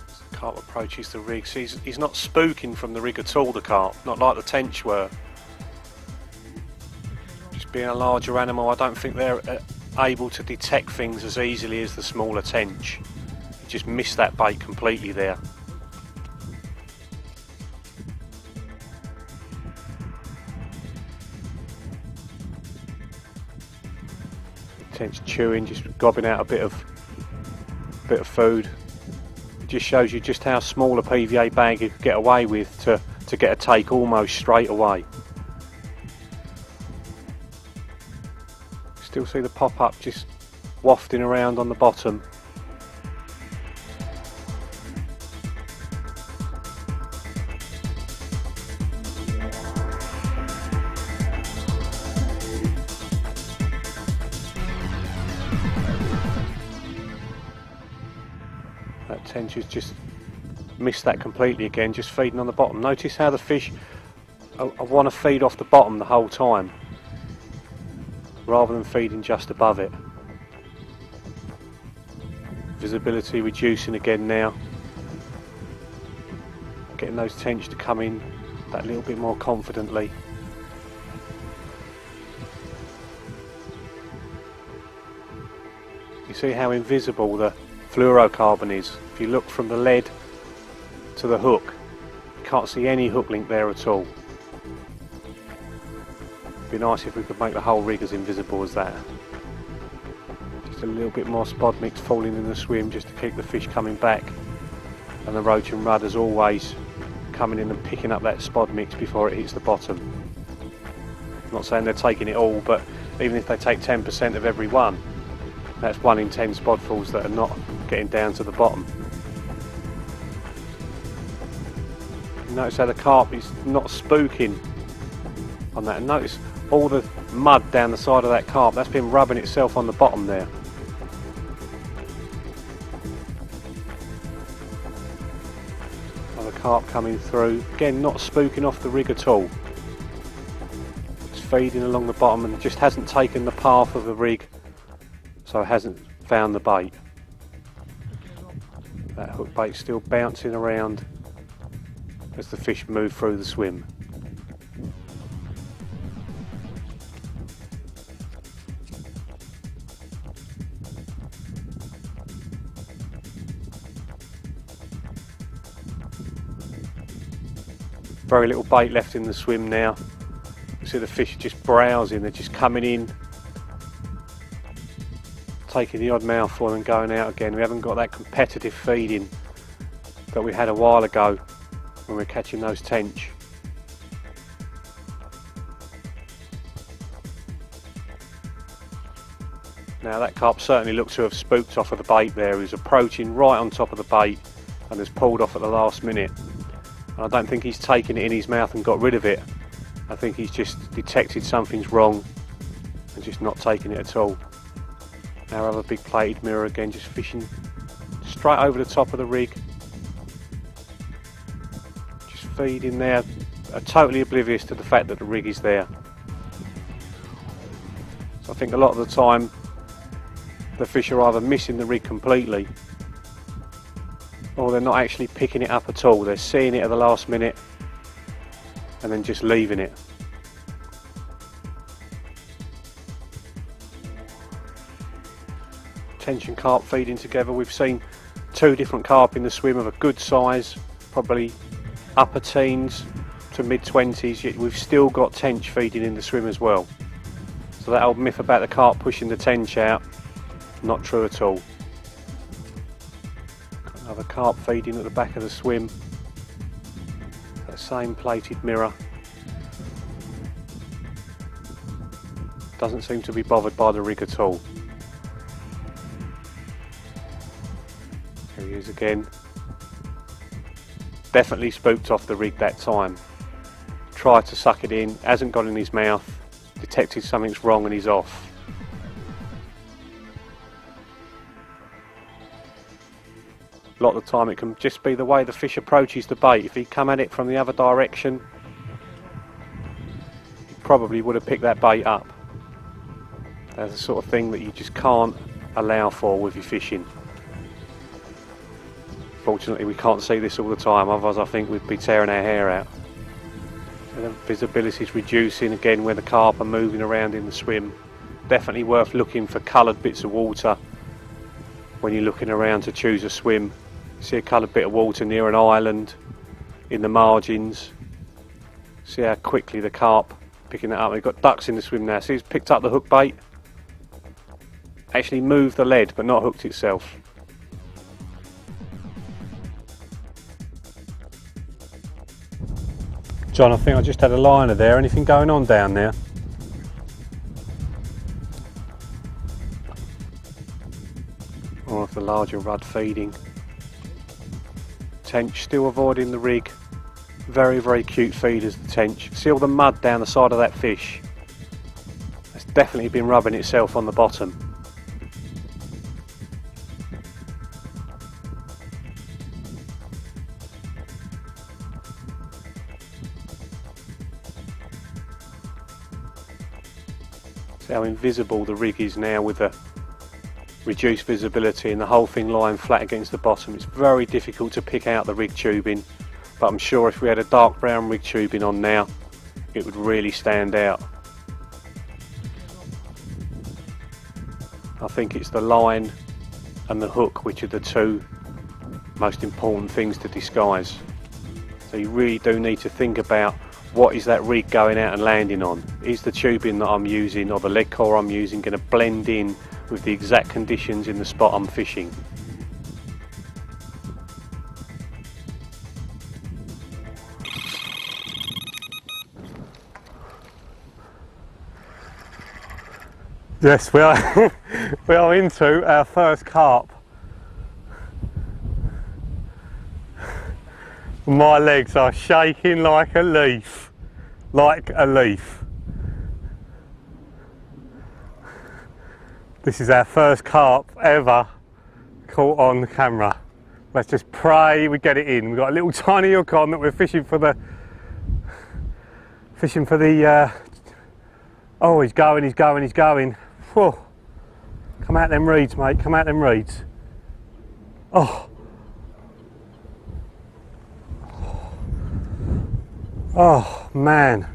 As the carp approaches the rig, so he's not spooking from the rig at all, the carp, not like the tench were. Being a larger animal, I don't think they're able to detect things as easily as the smaller tench. You just missed that bait completely there. Tench chewing, just gobbing out a bit of food. It just shows you just how small a PVA bag you could get away with to get a take almost straight away. Still see the pop-up just wafting around on the bottom. That tench has just missed that completely again, just feeding on the bottom. Notice how the fish want to feed off the bottom the whole time, rather than feeding just above it. Visibility reducing again now. Getting those tench to come in that little bit more confidently. You see how invisible the fluorocarbon is. If you look from the lead to the hook, you can't see any hook link there at all. It'd be nice if we could make the whole rig as invisible as that. Just a little bit more spod mix falling in the swim just to keep the fish coming back, and the roach and rudd as always coming in and picking up that spod mix before it hits the bottom. I'm not saying they're taking it all, but even if they take 10% of every one, that's 1 in 10 spodfuls that are not getting down to the bottom. You notice how the carp is not spooking on that, and notice all the mud down the side of that carp, that's been rubbing itself on the bottom there. Another carp coming through, again not spooking off the rig at all. It's feeding along the bottom and just hasn't taken the path of the rig, so it hasn't found the bait. That hook bait's still bouncing around as the fish move through the swim. Very little bait left in the swim now. You see the fish are just browsing, they're just coming in, taking the odd mouthful and going out again. We haven't got that competitive feeding that we had a while ago when we were catching those tench. Now that carp certainly looks to have spooked off of the bait there. He's approaching right on top of the bait and has pulled off at the last minute. And I don't think he's taken it in his mouth and got rid of it. I think he's just detected something's wrong and just not taking it at all. Now I have a big plated mirror again, just fishing straight over the top of the rig. Just feeding there, totally oblivious to the fact that the rig is there. So I think a lot of the time the fish are either missing the rig completely or they're not actually picking it up at all. They're seeing it at the last minute and then just leaving it. Tench and carp feeding together. We've seen 2 different carp in the swim of a good size, probably upper teens to mid-20s, yet we've still got tench feeding in the swim as well. So that old myth about the carp pushing the tench out, not true at all. Got another carp feeding at the back of the swim. That same plated mirror. Doesn't seem to be bothered by the rig at all. Here he is again. Definitely spooked off the rig that time. Tried to suck it in, hasn't got in his mouth, detected something's wrong and he's off. A lot of the time it can just be the way the fish approaches the bait. If he'd come at it from the other direction, he probably would have picked that bait up. That's the sort of thing that you just can't allow for with your fishing. Fortunately we can't see this all the time, otherwise I think we'd be tearing our hair out. And the visibility is reducing again when the carp are moving around in the swim. Definitely worth looking for coloured bits of water when you're looking around to choose a swim. See a coloured bit of water near an island, in the margins. See how quickly the carp picking that up. We've got ducks in the swim now. See, he's picked up the hook bait. Actually moved the lead but not hooked itself. John, I think I just had a liner there. Anything going on down there? Or of the larger rudd feeding. Tench still avoiding the rig. Very, very cute feeders, the tench. See all the mud down the side of that fish? It's definitely been rubbing itself on the bottom. See how invisible the rig is now with the reduced visibility and the whole thing lying flat against the bottom. It's very difficult to pick out the rig tubing, but I'm sure if we had a dark brown rig tubing on now, it would really stand out. I think it's the line and the hook which are the two most important things to disguise. So you really do need to think about what is that rig going out and landing on. Is the tubing that I'm using or the leg core I'm using going to blend in with the exact conditions in the spot I'm fishing? Yes, we are, we are into our first carp. My legs are shaking like a leaf, like a leaf. This is our first carp ever caught on camera. Let's just pray we get it in. We've got a little tiny hook on that we're fishing for the, oh, he's going, he's going, he's going. Whew. Come out them reeds, mate, come out them reeds. Oh. Oh, man.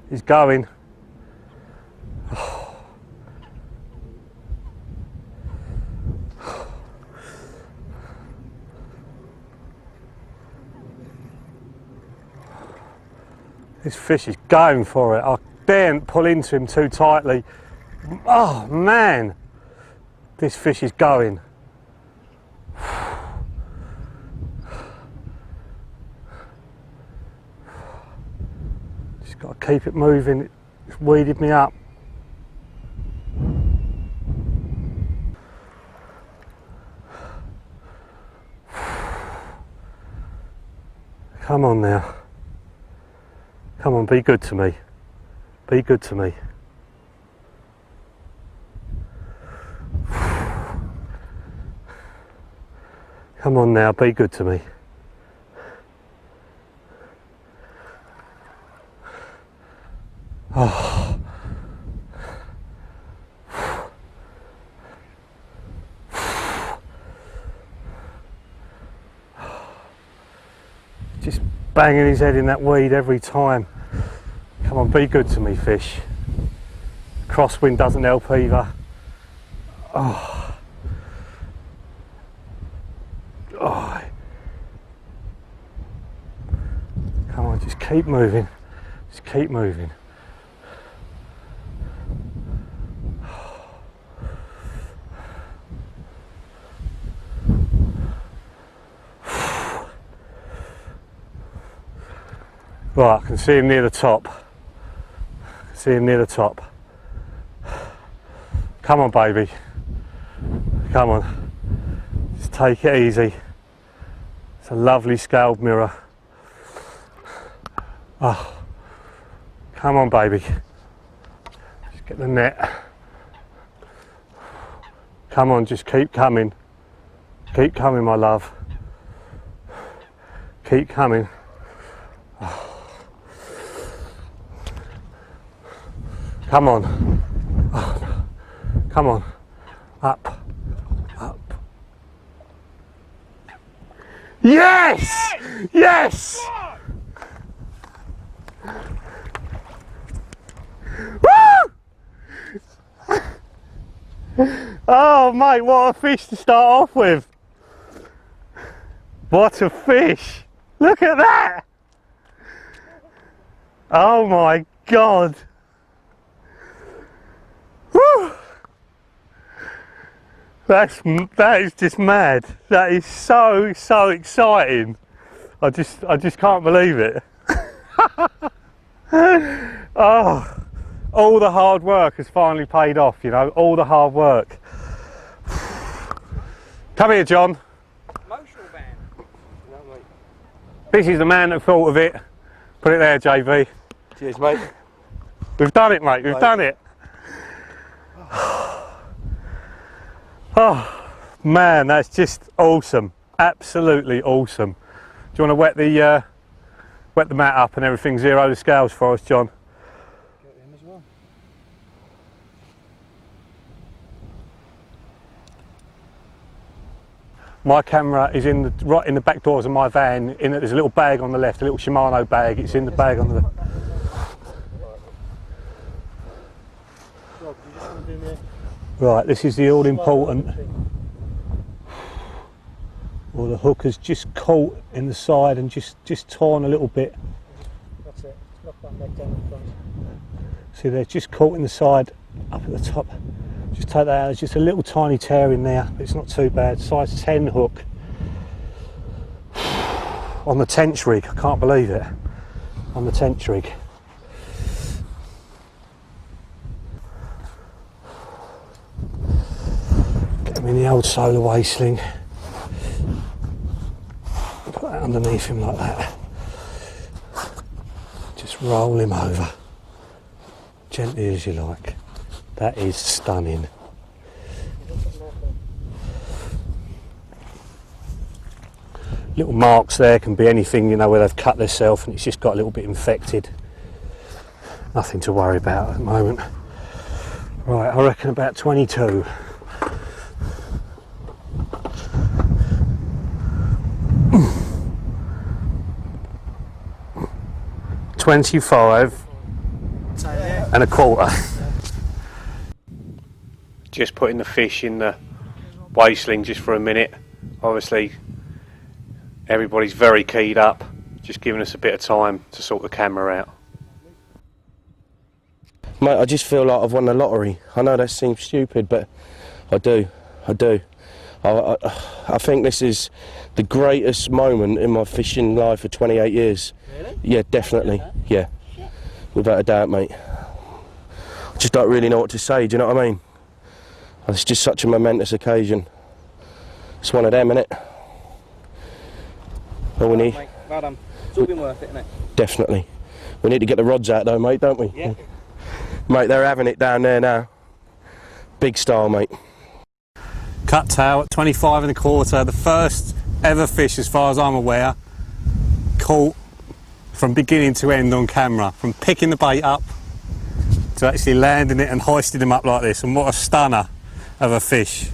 He's going. Oh. This fish is going for it. I daren't pull into him too tightly. Oh man, this fish is going. Just got to keep it moving. It's weeded me up. Come on now. Come on, be good to me. Be good to me. Come on now, be good to me. Oh. Just banging his head in that weed every time. Come on, be good to me, fish. Crosswind doesn't help either. Oh. Oh. Come on, just keep moving. Just keep moving. Right, I can see him near the top. See him near the top. Come on, baby. Come on. Just take it easy. It's a lovely scaled mirror. Oh. Come on, baby. Just get the net. Come on, just keep coming. Keep coming, my love. Keep coming. Oh. Come on. Oh, no. Come on. Up. Up. Yes! Yes! Woo! Oh mate, what a fish to start off with. What a fish. Look at that. Oh my God. Woo! That is just mad. That is so exciting. I just can't believe it. Oh, all the hard work has finally paid off, you know, all the hard work. Come here, John. Emotional band. This is the man that thought of it. Put it there, JV. Cheers, mate. We've done it, mate. We've done it. Oh man, that's just awesome. Absolutely awesome. Do you want to wet the mat up and everything, zero the scales for us, John? Get him as well. My camera is right in the back doors of my van. There's a little bag on the left, a little Shimano bag. It's in the bag on the left. Right, this is the all important. Well, the hook has just caught in the side and just torn a little bit. That's it. Lock that leg down in front. See, they're just caught in the side up at the top. Just take that out. There's just a little tiny tear in there. It's not too bad. Size 10 hook on the tench rig. I can't believe it. On the tench rig. Get him in the old solar way sling. Put that underneath him like that. Just roll him over. Gently as you like. That is stunning. Little marks there can be anything, you know, where they've cut themselves and it's just got a little bit infected. Nothing to worry about at the moment. Right, I reckon about 22. $25 and a quarter. Just putting the fish in the weigh sling just for a minute. Obviously everybody's very keyed up, just giving us a bit of time to sort the camera out. Mate, I just feel like I've won the lottery. I know that seems stupid, but I do. I think this is the greatest moment in my fishing life for 28 years. Really? Yeah, definitely. Yeah, without a doubt, mate. I just don't really know what to say, do you know what I mean? It's just such a momentous occasion. It's one of them, innit? All we need. Mate, well done. It's all been worth it, isn't it? Definitely. We need to get the rods out though, mate, don't we? Yeah. Mate, they're having it down there now. Big style, mate. Cut tail at 25 and a quarter, the first ever fish as far as I'm aware, caught from beginning to end on camera, from picking the bait up to actually landing it and hoisting him up like this, and what a stunner of a fish.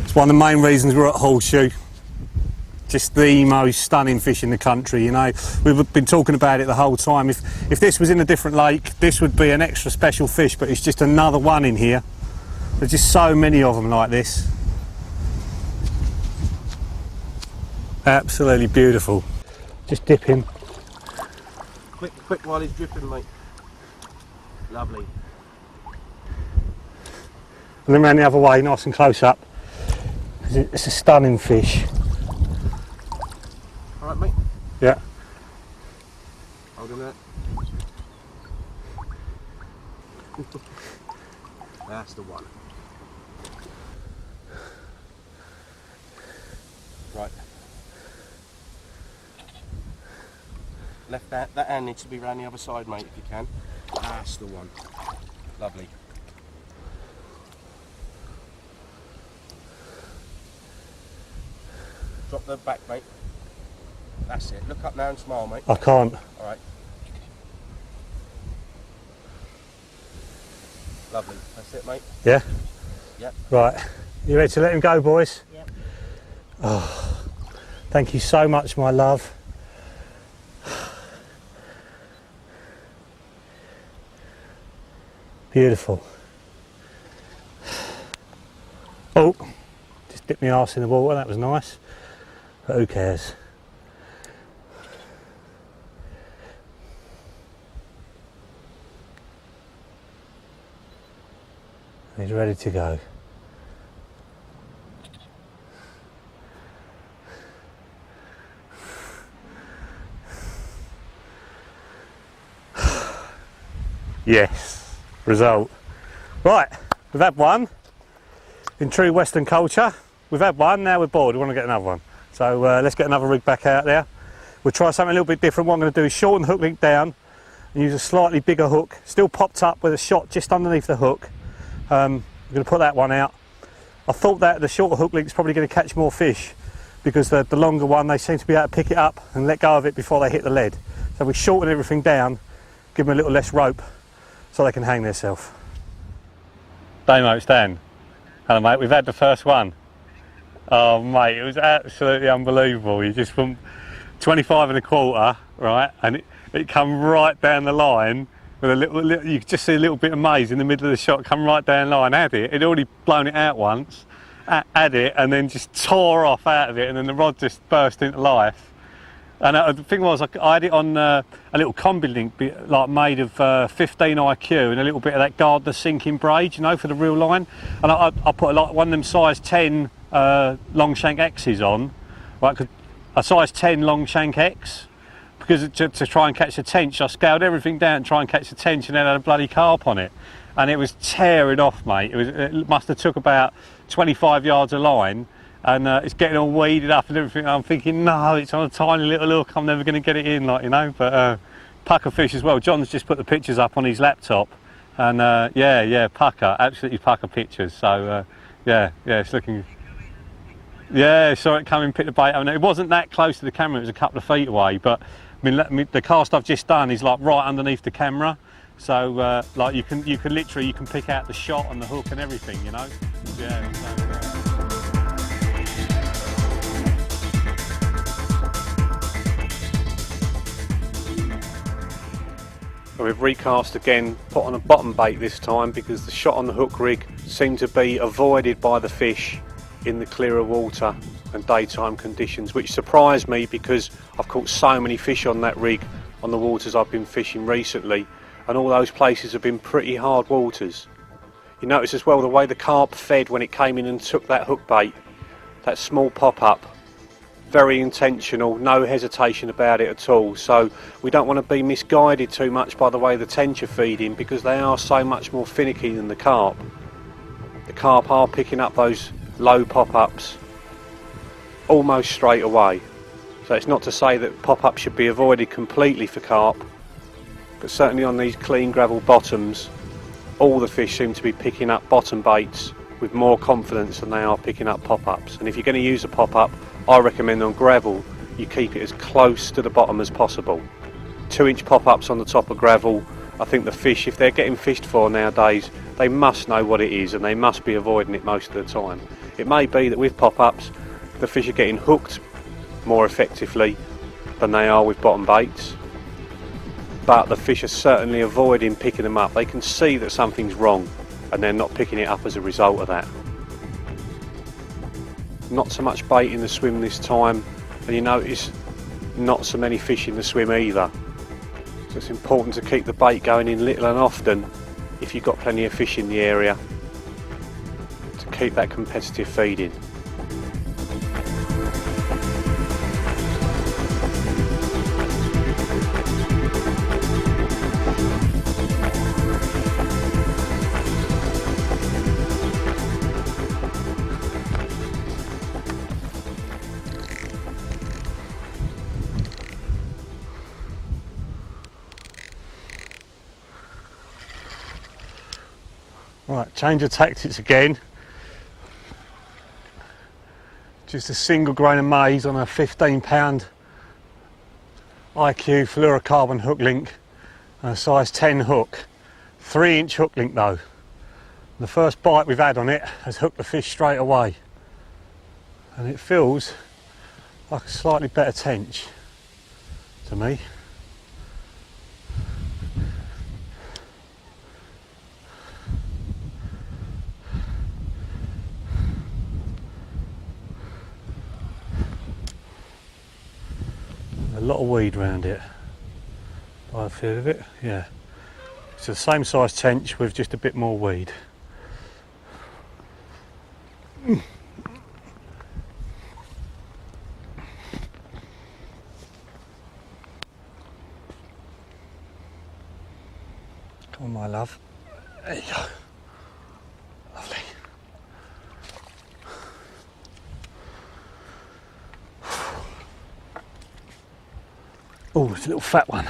It's one of the main reasons we're at Horseshoe. Just the most stunning fish in the country, you know. We've been talking about it the whole time. If this was in a different lake, this would be an extra special fish, but it's just another one in here. There's just so many of them like this. Absolutely beautiful. Just dip him. Quick while he's dripping, mate. Lovely. And then round the other way, nice and close up. It's a stunning fish. Alright, mate. Yeah. Hold on a minute. That's the one. Right. Left that hand needs to be round the other side, mate, if you can. That's the one. Lovely. Drop the back, mate. That's it. Look up now and smile, mate. I can't. Alright. Lovely. That's it, mate. Yeah? Yep. Right. You ready to let him go, boys? Yep. Oh, thank you so much, my love. Beautiful. Oh, just dipped my arse in the water, that was nice. But who cares? He's ready to go. Yes, result. Right, we've had one. In true Western culture, we've had one, now we're bored, we want to get another one. So let's get another rig back out there. We'll try something a little bit different. What I'm going to do is shorten the hook link down and use a slightly bigger hook, still popped up with a shot just underneath the hook. I'm going to put that one out. I thought that the shorter hook link's probably going to catch more fish because the longer one, they seem to be able to pick it up and let go of it before they hit the lead. So we shorten everything down, give them a little less rope so they can hang themselves. Damo, it's Dan. Hello mate, we've had the first one. Oh mate, it was absolutely unbelievable. You just from 25 and a quarter, right, and it come right down the line with a little, you could just see a little bit of maize in the middle of the shot come right down the line. Had it, it'd already blown it out once, had it, and then just tore off out of it, and then the rod just burst into life. And the thing was, I had it on a little combi link, like made of 15 IQ and a little bit of that Gardner sinking braid, you know, for the reel line. And I put like one of them size 10 long shank X's on, right? A size 10 long shank X, because to try and catch the tench, I scaled everything down to try and catch the tench, and then had a bloody carp on it, and it was tearing off, mate. It must have took about 25 yards of line. And it's getting all weeded up and everything. I'm thinking, no, it's on a tiny little hook. I'm never going to get it in, like, you know. But pucker fish as well. John's just put the pictures up on his laptop, and yeah, pucker, absolutely pucker pictures. So yeah, it's looking. Yeah, saw it coming, pick the bait. I mean, it wasn't that close to the camera. It was a couple of feet away. But I mean, the cast I've just done is like right underneath the camera. So like you can literally pick out the shot and the hook and everything, you know. Yeah. We've recast again, put on a bottom bait this time because the shot on the hook rig seemed to be avoided by the fish in the clearer water and daytime conditions, which surprised me because I've caught so many fish on that rig on the waters I've been fishing recently, and all those places have been pretty hard waters. You notice as well the way the carp fed when it came in and took that hook bait, that small pop-up. Very intentional, no hesitation about it at all. So we don't want to be misguided too much by the way the tench are feeding, because they are so much more finicky than the carp. The carp are picking up those low pop-ups almost straight away. So it's not to say that pop-ups should be avoided completely for carp, but certainly on these clean gravel bottoms, all the fish seem to be picking up bottom baits with more confidence than they are picking up pop-ups. And if you're going to use a pop-up, I recommend on gravel you keep it as close to the bottom as possible. 2-inch pop-ups on the top of gravel, I think the fish, if they're getting fished for nowadays, they must know what it is and they must be avoiding it most of the time. It may be that with pop-ups the fish are getting hooked more effectively than they are with bottom baits, but the fish are certainly avoiding picking them up. They can see that something's wrong and they're not picking it up as a result of that. Not so much bait in the swim this time, and you notice not so many fish in the swim either. So it's important to keep the bait going in little and often if you've got plenty of fish in the area, to keep that competitive feeding. Right, change of tactics again. Just a single grain of maize on a 15-pound IQ fluorocarbon hook link and a size 10 hook. 3-inch hook link though. The first bite we've had on it has hooked the fish straight away. And it feels like a slightly better tench to me. A lot of weed around it, by the feel of it, yeah. It's the same size tench with just a bit more weed. Come on, my love. There you go. Lovely. Oh, it's a little fat one.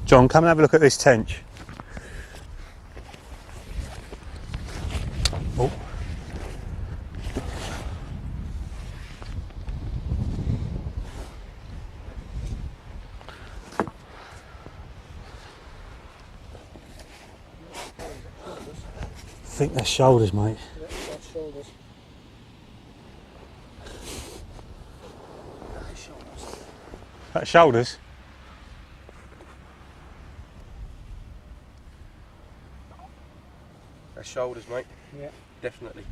John, come and have a look at this tench. Oh. think that's shoulders, mate. Yeah, that's shoulders. That's shoulders? That's shoulders, mate. Yeah. Definitely.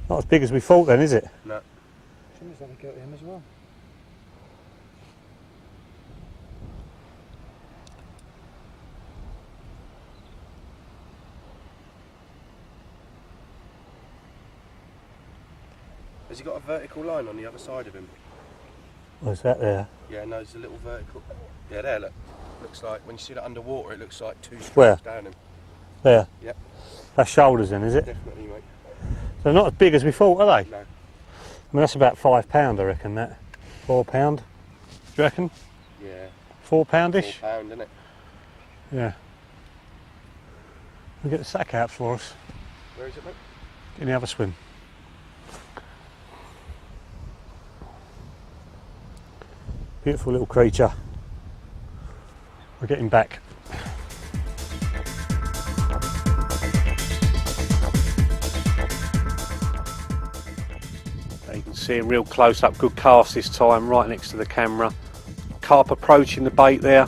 Not as big as we thought then, is it? No. Somebody's having a go at him as well. Has he got a vertical line on the other side of him? What's that there? Yeah, no, there's a little vertical. Yeah, there, look. Looks like, when you see that underwater, it looks like two Where? stripes down him. There? Yep. That's shoulders then, is it? Definitely, mate. They're not as big as we thought, are they? No. I mean, that's about £5, I reckon, that. £4? Do you reckon? Yeah. £4-ish? £4, isn't it? Yeah. We'll get the sack out for us. Where is it, mate? Get the other swim. Beautiful little creature. We're getting back. You can see him real close up, good cast this time, right next to the camera. Carp approaching the bait there,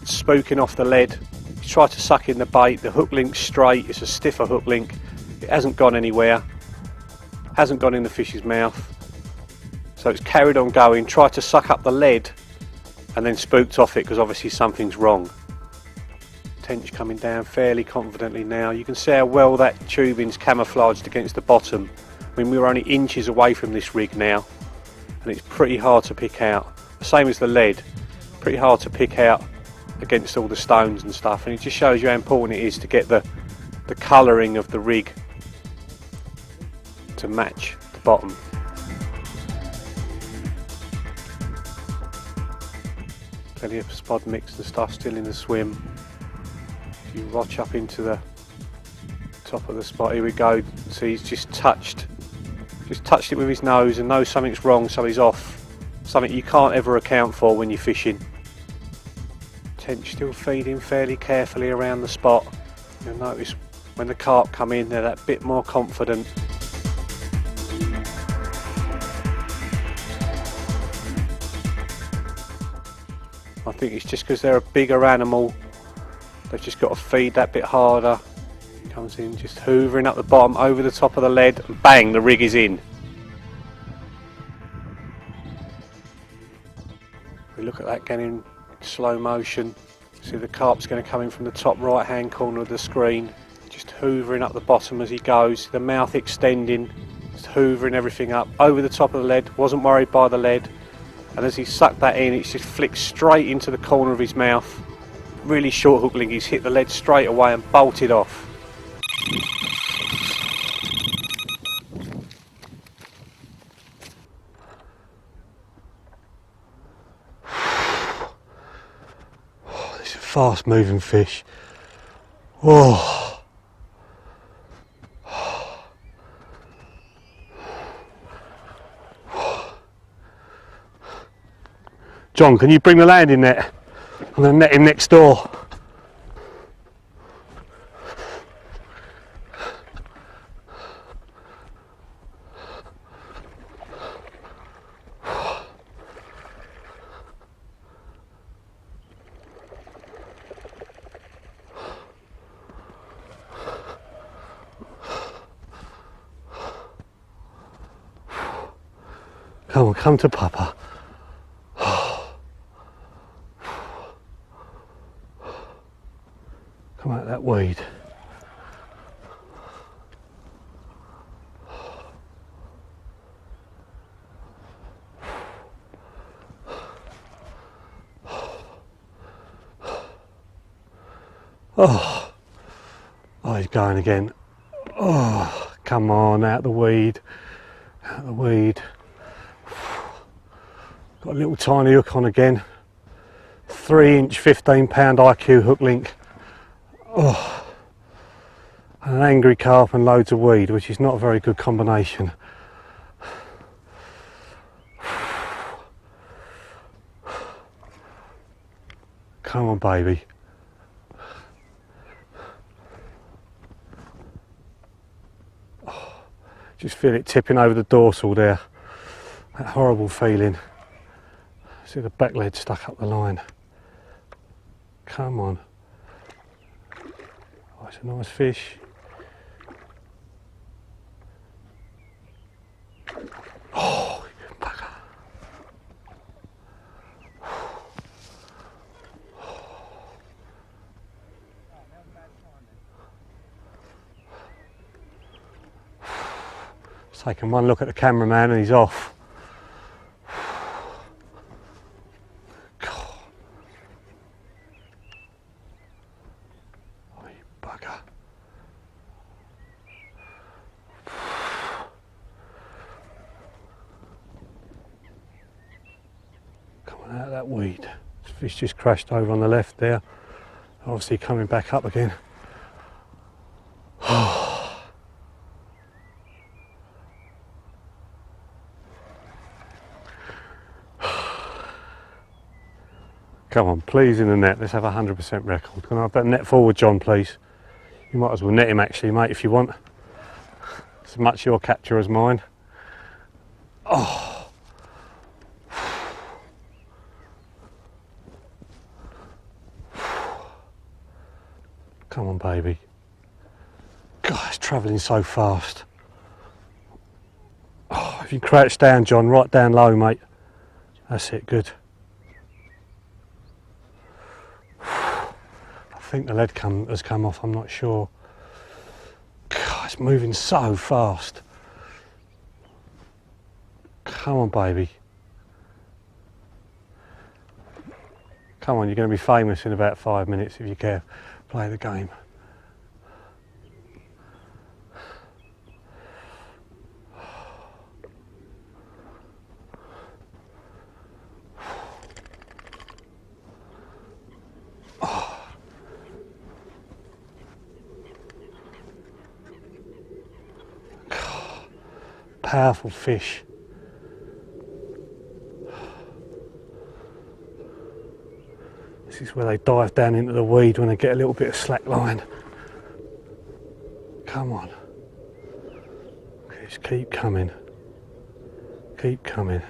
spooking off the lead. He's tried to suck in the bait, the hook link's straight, it's a stiffer hook link. It hasn't gone anywhere, hasn't gone in the fish's mouth. So it's carried on going, tried to suck up the lead and then spooked off it because obviously something's wrong. Tench coming down fairly confidently now. You can see how well that tubing's camouflaged against the bottom. I mean, we're only inches away from this rig now and it's pretty hard to pick out. The same as the lead, pretty hard to pick out against all the stones and stuff, and it just shows you how important it is to get the colouring of the rig to match the bottom. Plenty of spod mix and stuff still in the swim. If you watch up into the top of the spot, here we go. See, he's just touched it with his nose and knows something's wrong, so he's off. Something you can't ever account for when you're fishing. Tench still feeding fairly carefully around the spot. You'll notice when the carp come in, they're that bit more confident. I think it's just because they're a bigger animal, they've just got to feed that bit harder. Comes in just hoovering up the bottom over the top of the lead and bang, the rig is in. We look at that again in slow motion. See the carp's going to come in from the top right hand corner of the screen, just hoovering up the bottom as he goes, the mouth extending, just hoovering everything up over the top of the lead, wasn't worried by the lead, and as he sucked that in, it just flicked straight into the corner of his mouth. Really short hook link, he's hit the lead straight away and bolted off. This is a fast moving fish. Oh. John, can you bring the landing net? I'm going to net him next door. Come on, come to Papa. Come out that weed. Oh, he's going again. Oh, come on, out the weed. Out the weed. Got a little tiny hook on again. 3-inch, 15-pound IQ hook link. Oh, and an angry carp and loads of weed, which is not a very good combination. Come on, baby. Just feel it tipping over the dorsal there. That horrible feeling. See the back leg stuck up the line. Come on. Oh, it's a nice fish. Oh, you bugger. Just taking one look at the cameraman and he's off. Out of that weed. This fish just crashed over on the left there. Obviously coming back up again. Come on, please in the net. Let's have a 100% record. Can I have that net forward, John, please? You might as well net him actually, mate, if you want. As much your capture as mine. Oh. Come on, baby. God, it's travelling so fast. Oh, if you crouch down, John, right down low, mate. That's it, good. I think the lead has come off, I'm not sure. God, it's moving so fast. Come on, baby. Come on, you're going to be famous in about 5 minutes if you care. Play the game. Oh. Powerful fish. This is where they dive down into the weed when they get a little bit of slack line. Come on. Just keep coming. Keep coming.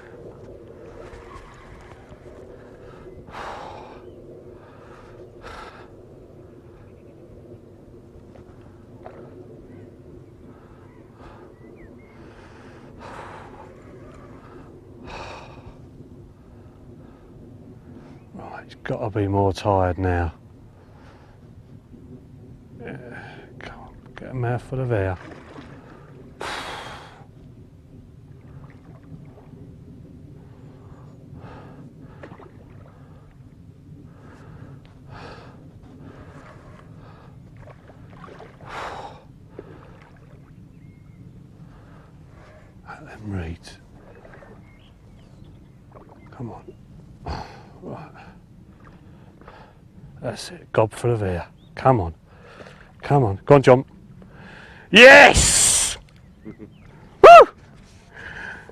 He's got to be more tired now. Yeah, come on, get a mouthful of air. Let them reeds. Come on. Right. That's it, gobful of air. Come on. Come on. Go on, John. Yes! Woo! Well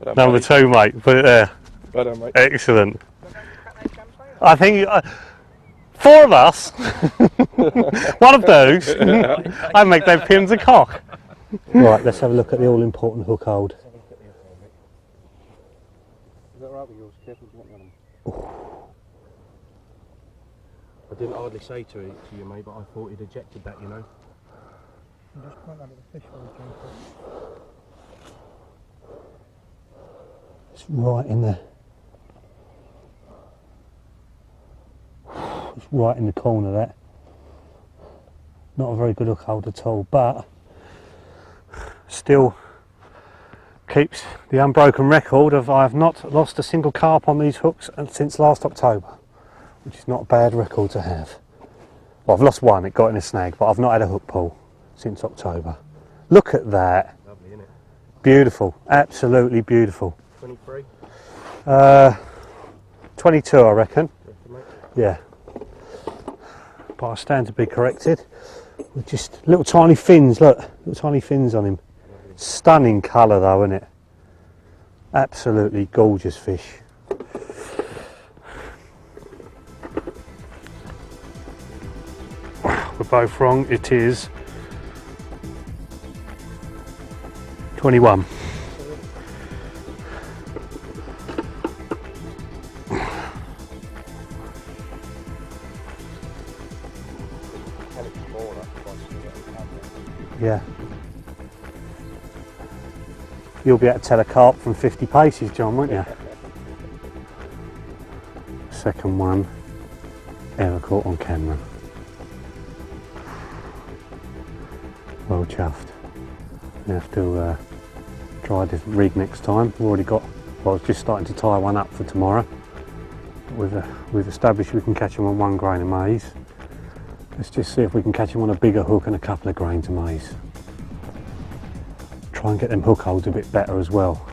done, Number mate. 2, mate. Put it there. Well done, mate. Excellent. I think 4 of us, one of those, I make their pins a cock. Right, let's have a look at the all-important hook hold. Is that right with yours? Careful, you want them. I didn't hardly say to you, mate, but I thought he'd ejected that, you know. Just point that at the fish while he's going for it. It's right in there. It's right in the corner there. Not a very good hook hold at all, but still keeps the unbroken record of I have not lost a single carp on these hooks since last October, which is not a bad record to have. Well, I've lost one, it got in a snag, but I've not had a hook pull since October. Look at that. Lovely, isn't it? Beautiful, absolutely beautiful. 23? 22, I reckon. Mate. Yeah. But I stand to be corrected. With just little tiny fins, look, little tiny fins on him. Stunning colour though, isn't it? Absolutely gorgeous fish. We're both wrong, it is 21. Yeah. You'll be able to tell a carp from 50 paces, John, won't you? Second one ever caught on camera. Well chuffed. We have to try this rig next time. We've already got, well, I was just starting to tie one up for tomorrow. We've established we can catch them on 1 grain of maize. Let's just see if we can catch them on a bigger hook and a couple of grains of maize. Try and get them hook holds a bit better as well.